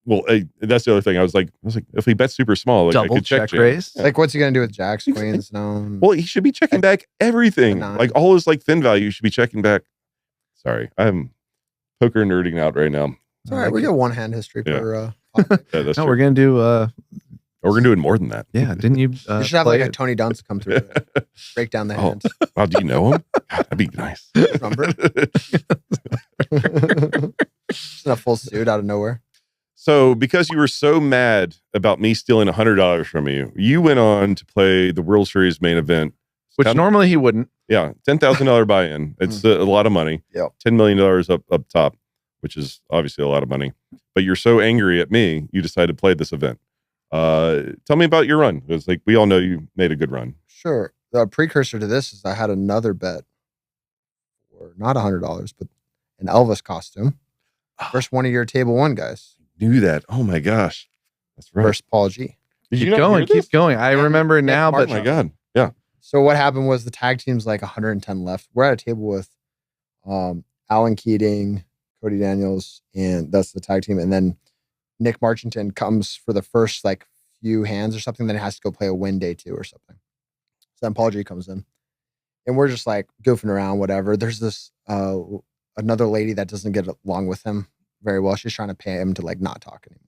Well, that's the other thing. I was like, if he bets super small, like I Double could check jam. raise. Yeah. Like, what's he gonna do with jacks, queens? No. Well, he should be checking back everything. Like all his like thin value should be checking back. Sorry, I'm poker nerding out right now. It's all right. We got one hand history for. Yeah, that's No, true. we're gonna do. We're gonna do it more than that. Yeah, didn't you? You should have like a Tony Dunst come through, break down the hand. Wow, do you know him? God, that'd be nice. Remember? Just in a full suit out of nowhere. So, because you were so mad about me stealing $100 from you, you went on to play the World Series main event, which normally he wouldn't. Yeah, $10,000 buy-in. It's a lot of money. Yep. $10 million up top, which is obviously a lot of money. But you're so angry at me, you decided to play this event. Tell me about your run. It's like we all know you made a good run. Sure. The precursor to this is I had another bet for not $100, but an Elvis costume. First one of your table one guys. Knew that. Oh my gosh, that's right. First Paul G. Did you Keep not hear going, this? keep going. I remember now, Oh but my god, yeah. So what happened was the tag team's like 110 left. We're at a table with Alan Keating, Cody Daniels, and that's the tag team. And then Nick Marchington comes for the first like few hands or something. Then it has to go play a win day 2 or something. So then Paul G comes in, and we're just like goofing around, whatever. There's this another lady that doesn't get along with him very well. She's trying to pay him to like not talk anymore.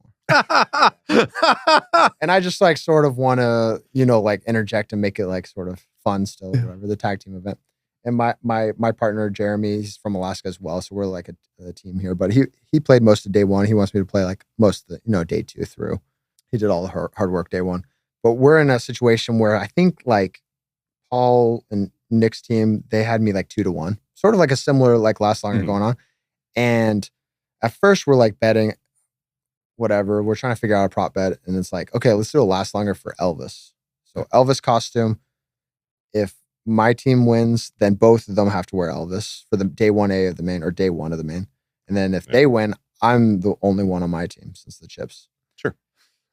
And I just like sort of want to, like interject and make it like sort of fun still, whatever, the tag team event. And my partner, Jeremy, he's from Alaska as well. So we're like a team here, but he played most of day 1. He wants me to play like most of the, day 2 through. He did all the hard work day 1, but we're in a situation where I think like Paul and Nick's team, they had me like 2-1, sort of like a similar, like last longer going on. And at first we're like betting, whatever. We're trying to figure out a prop bet. And it's like, okay, let's do a last longer for Elvis. So Elvis costume. If my team wins, then both of them have to wear Elvis for the day 1A of the main or day 1 of the main. And then if they win, I'm the only one on my team since the chips. Sure.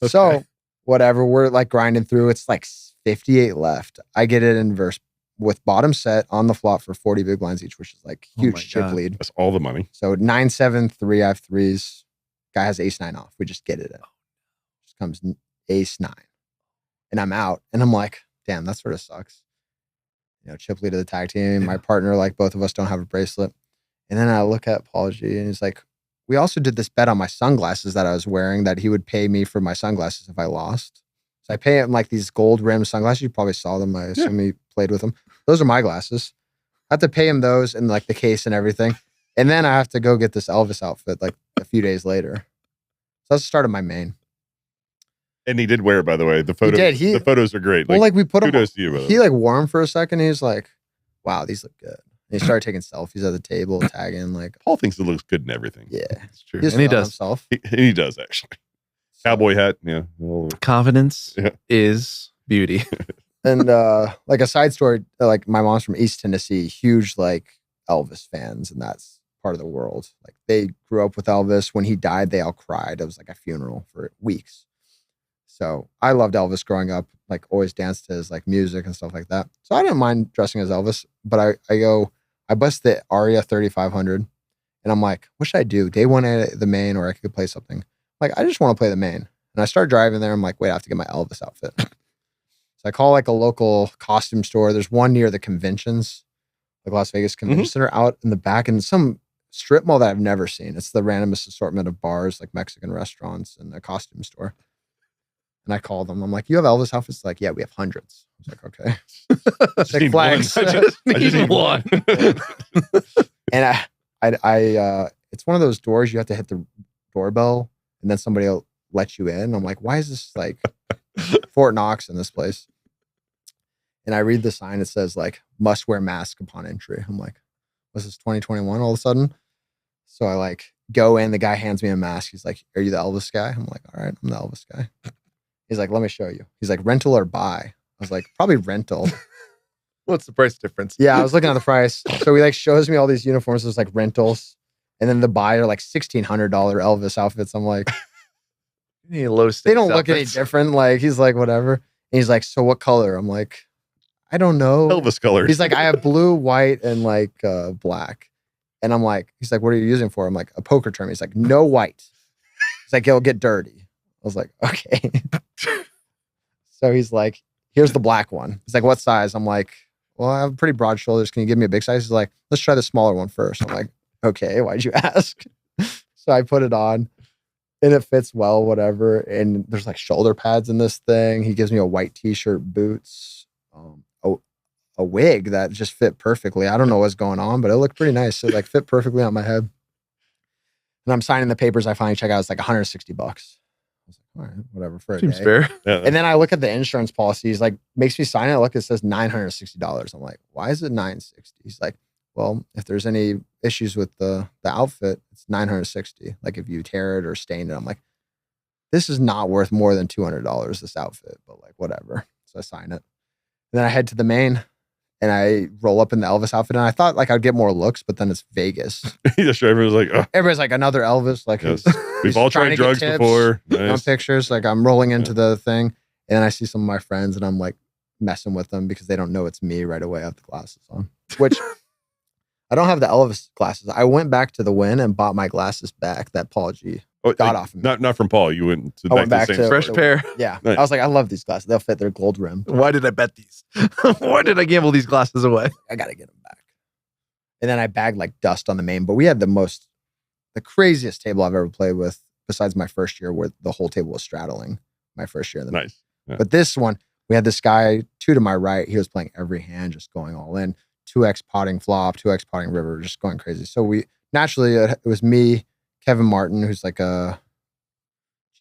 Okay. So whatever, we're like grinding through. It's like 58 left. I get it in verse with bottom set on the flop for 40 big blinds each, which is like huge chip lead. That's all the money. So 9-7-3, I have threes. Guy has ace-9 off. We just get it in. Just comes ace-9. And I'm out. And I'm like, damn, that sort of sucks. Chip lead of the tag team. My partner, like both of us don't have a bracelet. And then I look at Paul G and he's like, we also did this bet on my sunglasses that I was wearing that he would pay me for my sunglasses if I lost. So I pay him like these gold rimmed sunglasses. You probably saw them. I assume he played with them. Those are my glasses. I have to pay him those and like the case and everything. And then I have to go get this Elvis outfit like a few days later. So that's the start of my main. And he did wear it, by the way. The photos, did. The photos are great. Well, like we put him. Kudos to you, by the way. He like wore them for a second. And he's like, "Wow, these look good." And he started taking selfies at the table, tagging like. Paul thinks it looks good in everything. Yeah, it's true. And he does. Himself. He does actually. Cowboy hat. Yeah. Confidence is beauty. And like a side story, like my mom's from East Tennessee, huge like Elvis fans, and that's part of the world. Like they grew up with Elvis. When he died, they all cried. It was like a funeral for weeks. So I loved Elvis growing up, like always danced to his like music and stuff like that. So I didn't mind dressing as Elvis, but I bust the Aria 3500 and I'm like, what should I do? Day 1 at the main, or I could play something. Like, I just want to play the main. And I start driving there. I'm like, wait, I have to get my Elvis outfit. So I call like a local costume store. There's one near the conventions, like Las Vegas Convention Center, out in the back in some strip mall that I've never seen. It's the randomest assortment of bars, like Mexican restaurants and a costume store. And I called them. I'm like, you have Elvis outfits? Like, yeah, we have hundreds. I was like, okay. Six flags. I just need one. And I it's one of those doors you have to hit the doorbell and then somebody will let you in. I'm like, why is this like Fort Knox in this place? And I read the sign. It says like, must wear mask upon entry. I'm like, was this 2021 all of a sudden? So I like go in. The guy hands me a mask. He's like, are you the Elvis guy? I'm like, all right, I'm the Elvis guy. He's like, let me show you. He's like, rental or buy? I was like, probably rental. What's the price difference? Yeah, I was looking at the price. So he like shows me all these uniforms. There's like rentals. And then the buy are like $1,600 Elvis outfits. I'm like, Any low stakes They don't look any outfits. different. Like, he's like, whatever. And he's like, so what color? I'm like, I don't know. Elvis color. He's like, I have blue, white, and like black. And I'm like, he's like, what are you using for? I'm like, a poker term. He's like, no white. He's like, it'll get dirty. I was like, okay. So he's like, here's the black one. He's like, what size? I'm like, well, I have pretty broad shoulders. Can you give me a big size? He's like, let's try the smaller one first. I'm like, okay, why'd you ask? So I put it on and it fits well, whatever. And there's like shoulder pads in this thing. He gives me a white t-shirt, boots, a wig that just fit perfectly. I don't know what's going on, but it looked pretty nice. It like fit perfectly on my head. And I'm signing the papers. I finally check out. It's like $160. I was like, all right, whatever for a Seems day. fair. Yeah. And then I look at the insurance policy. He's like, makes me sign it. Look, it says $960. I'm like, why is it $960? He's like, well, if there's any issues with the outfit, it's $960. Like if you tear it or stain it, I'm like, this is not worth more than $200, this outfit, but like whatever. So I sign it. And then I head to the main and I roll up in the Elvis outfit. And I thought like I'd get more looks, but then it's Vegas. Just everyone's like, oh, Everybody's like, another Elvis. Like yes. he's We've all trying tried to get drugs tips, before. on Nice. pictures. Like I'm rolling into the thing and then I see some of my friends and I'm like messing with them because they don't know it's me right away. I have the glasses on, which I don't have the Elvis glasses. I went back to the Win and bought my glasses back that Paul G got off of me. Not from Paul. You went to I went back back to the same to- Fresh pair. Yeah. Nice. I was like, I love these glasses. They'll fit. They're gold rimmed. Why did I bet these? Why did I gamble these glasses away? I got to get them back. And then I bagged like dust on the main, but we had the craziest table I've ever played with besides my first year where the whole table was straddling my first year in the main. Nice. Yeah. But this one, we had this guy, 2 to my right. He was playing every hand, just going all in. 2x potting flop, 2x potting river, just going crazy. So we naturally, it was me, Kevin Martin, who's like a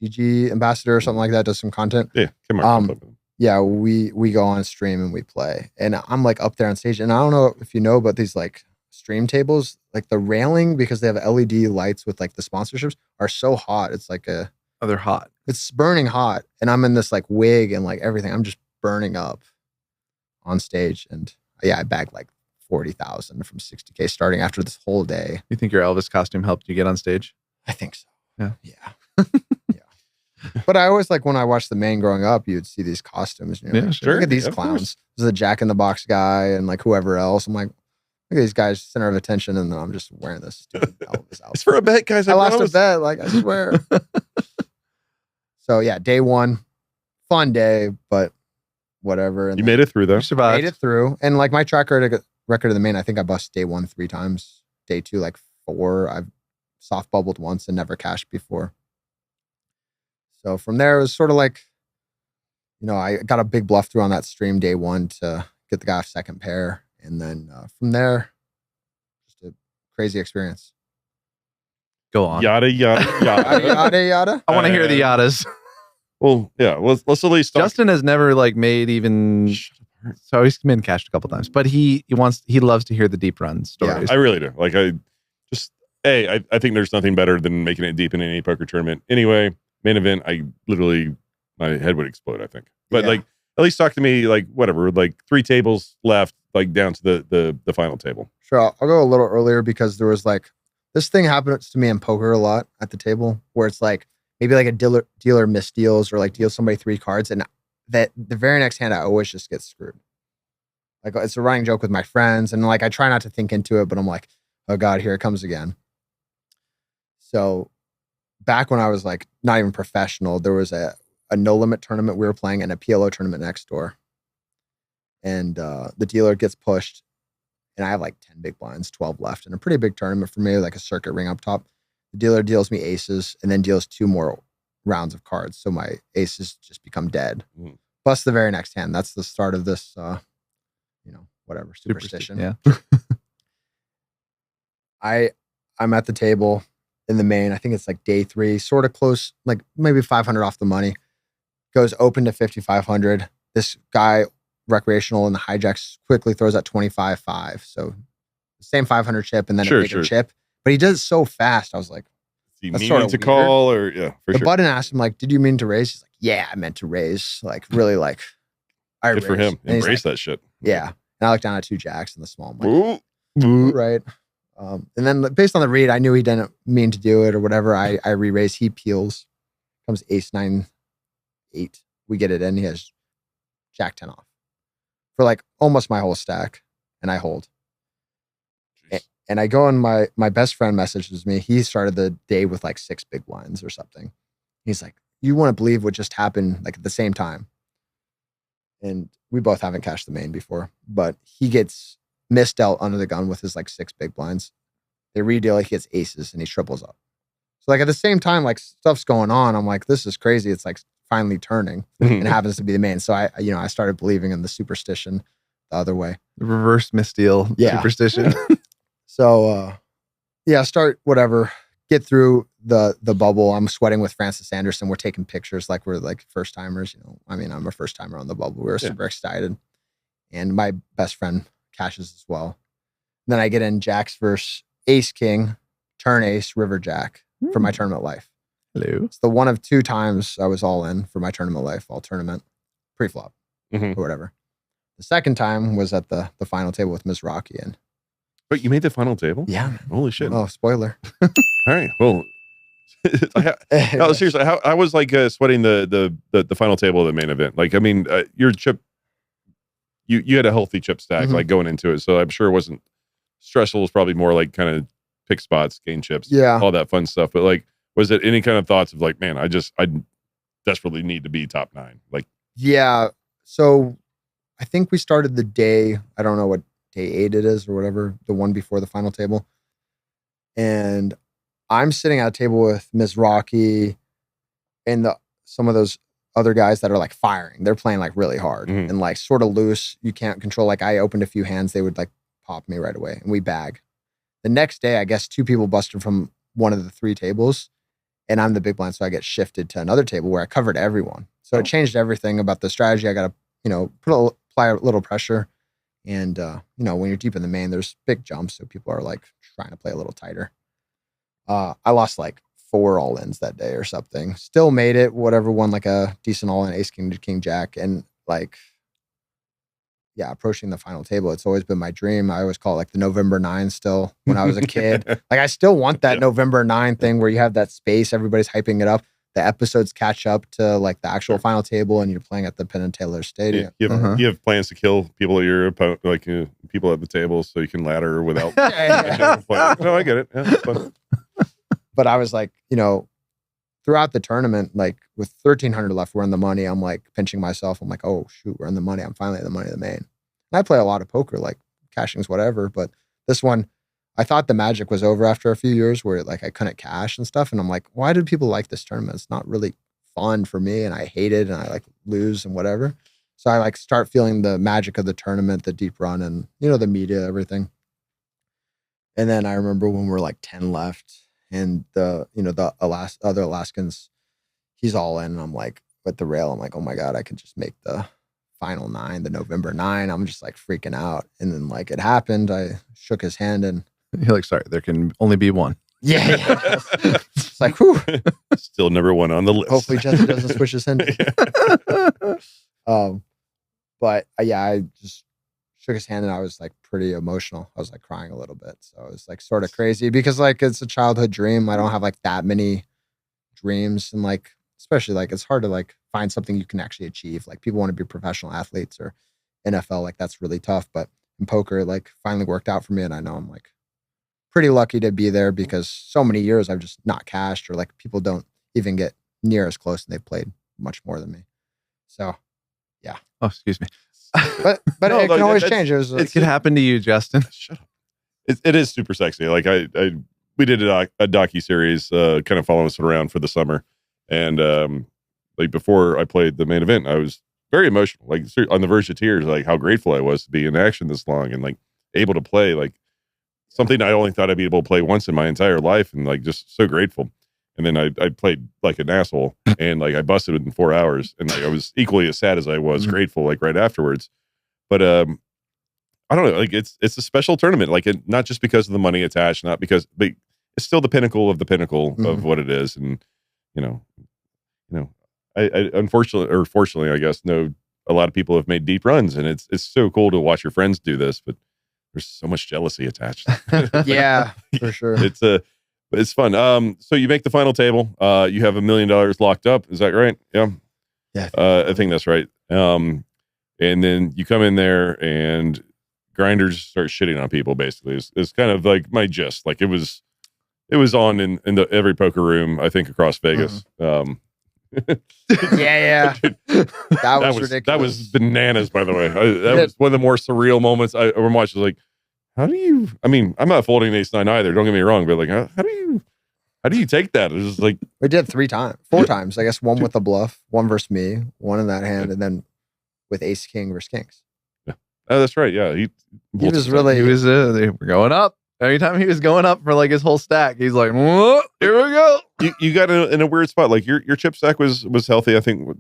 GG ambassador or something like that, does some content. Yeah. Come on. Yeah, we go on stream and we play. And I'm like up there on stage. And I don't know if you know, but these like stream tables, like the railing, because they have LED lights with like the sponsorships, are so hot. It's like Oh, they're hot. it's burning hot. And I'm in this like wig and like everything. I'm just burning up on stage. And yeah, I bagged like 40,000 from 60K starting after this whole day. You think your Elvis costume helped you get on stage? I think so. Yeah. Yeah. But I always like when I watched the main growing up, you'd see these costumes. And you're Yeah, like, sure. Look at these Of clowns. course. There's a Jack in the Box guy and like whoever else. I'm like, look at these guys, center of attention, and then I'm just wearing this stupid Elvis It's outfit. for a bet, guys. I lost a promise. bet, like I swear. So yeah, day one, fun day, but whatever. And You then made it through though. You survived. made it through, and like my track record of the main, I think I bust day one 3 times, day 2 like 4. I've soft bubbled once and never cashed before. So from there, it was sort of like, you know, I got a big bluff through on that stream day 1 to get the guy off second pair. And then from there, just a crazy experience. Go on. Yada yada Yada, yada. yada, yada. I want to hear the yadas. Well, yeah. Let's at least talk. Justin has never like made even. So he's been cashed a couple times, but he loves to hear the deep run stories. I really do. Like I think there's nothing better than making it deep in any poker tournament. Anyway, main event, my head would explode, I think. But Yeah. like at least talk to me like whatever, like 3 tables left, like down to the final table. Sure, I'll go a little earlier because there was like, this thing happens to me in poker a lot at the table where it's like, maybe like a dealer misdeals or like deals somebody 3 cards and that the very next hand I always just get screwed. Like it's a running joke with my friends and like I try not to think into it, but I'm like, oh God, here it comes again. So back when I was like not even professional, there was a no limit tournament we were playing and a PLO tournament next door. And the dealer gets pushed and I have like 10 big blinds, 12 left, and a pretty big tournament for me, like a circuit ring up top. The dealer deals me aces and then deals 2 more rounds of cards. So my aces just become dead. Mm. Plus the very next hand. That's the start of this, whatever, superstition. Yeah. I'm at the table in the main. I think it's like day 3, sort of close, like maybe 500 off the money. Goes open to 5,500. This guy, recreational in the hijacks, quickly throws out 25-5. So the same 500 chip and then Sure, a bigger sure. chip. But he does it so fast. I was like, Do you That's mean sorta to weird. call or yeah, for the sure. button asked him, like, did you mean to raise? He's like, yeah, I meant to raise. Like, really, like, I Good for raised. him. And he's Embrace like, that shit. yeah. And I looked down at 2 jacks in the small. I'm like, Ooh. right. And then based on the read, I knew he didn't mean to do it or whatever. I re-raise, he peels. Comes ace 9, 8. We get it in. He has jack 10 off for like almost my whole stack, and I hold. And I go and my best friend messages me. He started the day with like 6 big blinds or something. He's like, you wouldn't believe what just happened like at the same time. And we both haven't cashed the main before, but he gets misdealt under the gun with his like 6 big blinds. They redeal it, he gets aces and he triples up. So like at the same time, like stuff's going on. I'm like, this is crazy. It's like finally turning and it happens to be the main. So I started believing in the superstition the other way. The reverse misdeal superstition. So start whatever, get through the bubble. I'm sweating with Francis Anderson. We're taking pictures like we're like first timers. I'm a first timer on the bubble. We were super excited. And my best friend cashes as well. Then I get in jacks versus ace king, turn ace, river jack for my tournament life. Hello. It's the one of 2 times I was all in for my tournament life, all tournament, pre-flop or whatever. The second time was at the final table with Ms. Rocky. And but you made the final table? yeah. Holy shit. Oh, spoiler. All right. Well, no, seriously, I was like sweating the final table of the main event. Like, I mean, your chip, you had a healthy chip stack like going into it. So I'm sure it wasn't stressful. It was probably more like kind of pick spots, gain chips, all that fun stuff. But like, was it any kind of thoughts of like, man, I desperately need to be top 9? Like, yeah. So I think we started the day, I don't know what day 8 it is or whatever, the one before the final table. And I'm sitting at a table with Ms. Rocky and some of those other guys that are like firing. They're playing like really hard and like sort of loose. You can't control. Like I opened a few hands, they would like pop me right away and we bag. The next day, I guess 2 people busted from one of the 3 tables and I'm the big blind. So I get shifted to another table where I covered everyone. So it changed everything about the strategy. I got to, apply a little pressure. And, when you're deep in the main, there's big jumps. So people are like trying to play a little tighter. I lost like 4 all-ins that day or something. Still made it, whatever, won like a decent all-in, ace, king to king, jack. And like, approaching the final table, it's always been my dream. I always call it like the November 9 still when I was a kid. Like I still want that November 9 thing where you have that space, everybody's hyping it up. The episodes catch up to like the actual final table and you're playing at the Penn and Taylor Stadium. You have plans to kill people at your opponent, like people at the table so you can ladder without. No, I get it. Yeah, it's fun. But I was like, throughout the tournament, like with 1,300 left, we're in the money. I'm like pinching myself. I'm like, oh shoot, we're in the money. I'm finally in the money of the main. And I play a lot of poker, like cashings, whatever. But this one, I thought the magic was over after a few years where like I couldn't cash and stuff. And I'm like, why did people like this tournament? It's not really fun for me. And I hate it and I like lose and whatever. So I like start feeling the magic of the tournament, the deep run and, the media, everything. And then I remember when we're like 10 left and the other Alaskans, he's all in. And I'm like, with the rail, I'm like, oh my God, I could just make the final 9, the November 9. I'm just like freaking out. And then like it happened. I shook his hand and you're like, sorry, there can only be one. Yeah. It's like, whew. Still number 1 on the list. Hopefully Jesse doesn't switch his hand. But I just shook his hand and I was like pretty emotional. I was like crying a little bit. So it was like sort of crazy because like it's a childhood dream. I don't have like that many dreams and like, especially like it's hard to like find something you can actually achieve. Like people want to be professional athletes or NFL, like that's really tough. But in poker, it like finally worked out for me. And I know I'm like pretty lucky to be there because so many years I've just not cashed or like people don't even get near as close and they've played much more than me. So yeah. Oh, excuse me. But no, it can always change. It could happen to you, Justin. Shut up. It is super sexy. Like we did a docu-series kind of following us around for the summer. And like before I played the main event, I was very emotional, like on the verge of tears, like how grateful I was to be in action this long and like able to play like something I only thought I'd be able to play once in my entire life and like just so grateful. And then I played like an asshole and like I busted within 4 hours and like I was equally as sad as I was grateful like right afterwards. But I don't know, like it's a special tournament, like not just because of the money attached, but it's still the pinnacle of the pinnacle of what it is. And I unfortunately or fortunately, I guess, know a lot of people have made deep runs and it's so cool to watch your friends do this, but there's so much jealousy attached. Yeah, for sure. It's But it's fun. So you make the final table. You have $1 million locked up. Is that right? Yeah. Yeah. I think that's right. And then you come in there and grinders start shitting on people. Basically, it's kind of like my gist. Like it was on in every poker room, I think, across Vegas. Yeah. That was ridiculous. That was bananas, by the way. That was one of the more surreal moments I ever watched. Like, how do you? I mean, I'm not folding ace nine either. Don't get me wrong, but like, how do you take that? It was like we did 4 times. I guess one with a bluff, one versus me, one in that hand, and then with ace king versus kings. Yeah. Oh, that's right. Yeah, he was really. He was they were going up. Every time he was going up for like his whole stack, he's like, "Whoa, here we go." You got in a weird spot. Like your chip stack was healthy. I think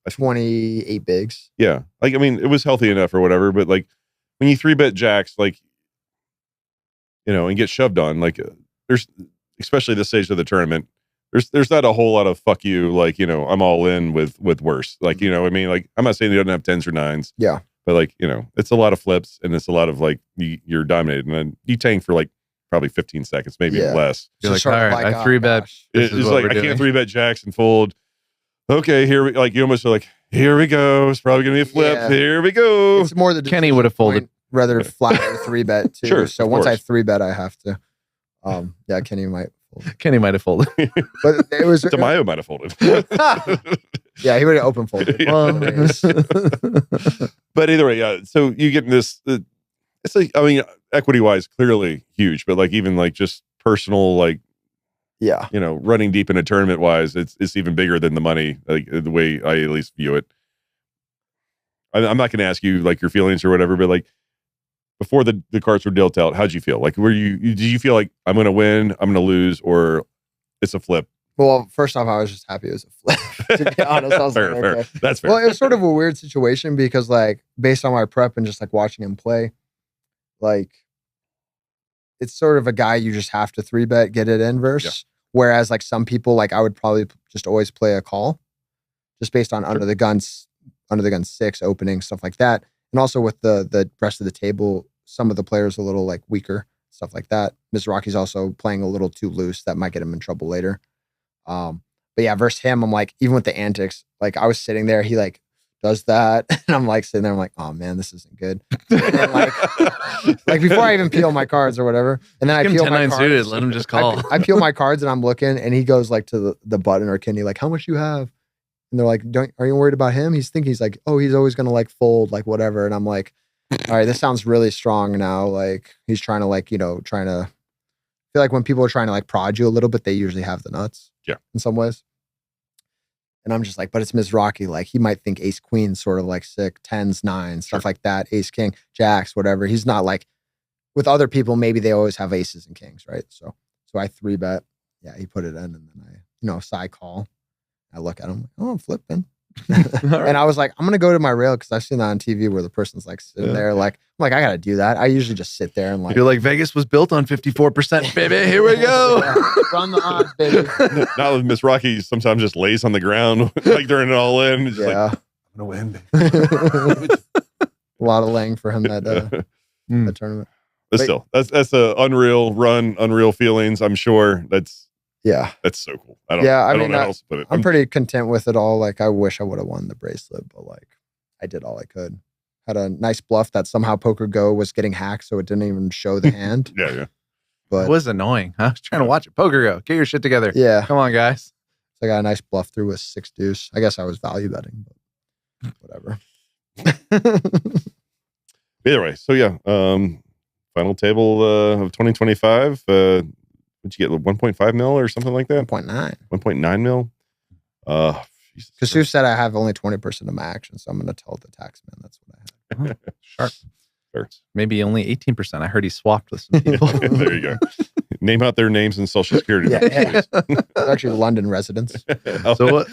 28 bigs. Yeah, like I mean, it was healthy enough or whatever. But like when you 3-bet jacks, like and get shoved on, like there's especially this stage of the tournament. There's not a whole lot of fuck you. Like I'm all in with worse. Like I mean, like I'm not saying you don't have 10s or 9s. Yeah. But like, it's a lot of flips and it's a lot of like you're dominated and then you tank for like probably 15 seconds, maybe less. You're like, all right, I 3-bet. It's like, I can't 3-bet jacks and fold. Okay, here we like, you almost are like, here we go. It's probably going to be a flip. Yeah. Here we go. It's more the Kenny would have folded. Rather flat or 3-bet too. Sure, so once I 3-bet, I have to. Yeah, Kenny might fold. Kenny might have folded. But it was. Tamayo might have folded. Yeah, he would have open folded. But either way, yeah. So you get this. It's like, I mean, equity wise, clearly huge, but like even like just personal, like running deep in a tournament wise, it's even bigger than the money. Like the way I at least view it. I'm not going to ask you like your feelings or whatever, but like before the cards were dealt out, how'd you feel? Like did you feel like I'm going to win, I'm going to lose, or it's a flip? Well, first off, I was just happy it was a flip. To be honest, I was fair. Okay. That's fair. Well, it was sort of a weird situation because, like, based on my prep and just like watching him play, like, it's sort of a guy you just have to 3-bet, get it in versus. Yeah. Whereas, like, some people, like, I would probably just always play a call, just based on under the gun 6 opening, stuff like that, and also with the rest of the table, some of the players a little like weaker, stuff like that. Mizrachi's also playing a little too loose, that might get him in trouble later. But yeah, versus him, I'm like, even with the antics, like I was sitting there, he like does that, and I'm like sitting there, I'm like, oh man, this isn't good. And like before I even peel my cards or whatever, and then I peel my cards. Suited, let him just call. I peel my cards and I'm looking, and he goes like to the button or Kenny, like, how much you have? And they're like, are you worried about him? He's like, oh, he's always gonna like fold, like whatever. And I'm like, all right, this sounds really strong now. Like he's trying to like, trying to feel like when people are trying to like prod you a little bit, they usually have the nuts. Yeah. In some ways. And I'm just like, but it's Mizrachi. Like he might think ace queen sort of like sick, 10s, 9s, stuff like that, ace king, jacks, whatever. He's not like with other people, maybe they always have aces and kings, right? So I 3-bet. Yeah, he put it in, and then I, side call. I look at him, like, oh, I'm flipping. And I was like, I'm gonna go to my rail because I've seen that on TV where the person's like sitting there, like I'm like, I gotta do that. I usually just sit there and like, you're like, Vegas was built on 54%, baby. Here we go. Run the odds, baby. Not with Mizrachi, sometimes just lays on the ground like during it all in. Just like, I'm gonna win, baby. A lot of laying for him that tournament. But still, that's a unreal run, unreal feelings. I'm sure that's so cool. I don't know how else to put it. I'm pretty content with it all. Like I wish I would have won the bracelet, but like I did all I could. Had a nice bluff that somehow Poker Go was getting hacked, so it didn't even show the hand. Yeah. But it was annoying. I was trying to watch it. Poker Go, get your shit together. Yeah, come on, guys. So I got a nice bluff through with 6 deuce. I guess I was value betting, but whatever. Either way, so yeah, final table of 2025. What'd you get? 1.5 mil or something like that? 1.9. 1.9 mil. Because Sue said I have only 20% of my action, so I'm going to tell the tax man that's what I have. Sharp. Sure. Maybe only 18%. I heard he swapped with some people. There you go. Name out their names and social security. Yeah. They're actually London residents. So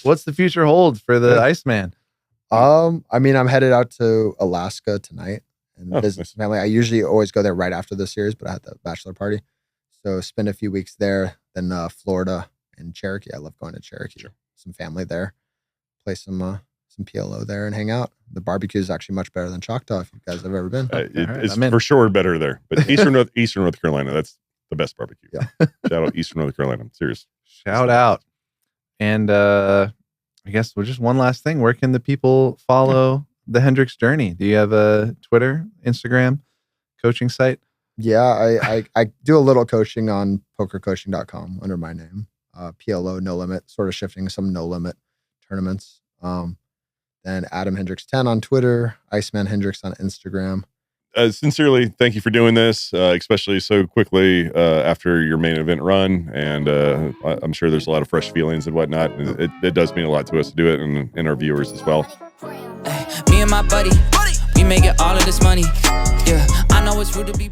what's the future hold for the Iceman? I mean, I'm headed out to Alaska tonight and visit some family. I usually always go there right after the series, but I had the bachelor party. So spend a few weeks there, then Florida and Cherokee. I love going to Cherokee. Sure. Some family there. Play some PLO there and hang out. the barbecue is actually much better than Choctaw if you guys have ever been. It's for sure better there. But Eastern North Carolina, that's the best barbecue. Yeah. Shout out Eastern North Carolina. I'm serious. Shout out. And I guess just one last thing. Where can the people follow the Hendrix journey? Do you have a Twitter, Instagram, coaching site? Yeah, I do a little coaching on pokercoaching.com under my name. PLO No Limit, sort of shifting some no limit tournaments. Then Adam Hendrix 10 on Twitter, Iceman Hendrix on Instagram. Sincerely, thank you for doing this, especially so quickly after your main event run. And I'm sure there's a lot of fresh feelings and whatnot. And it does mean a lot to us to do it and our viewers as well. Me and my buddy, we making all of this money. Yeah, I know it's rude to be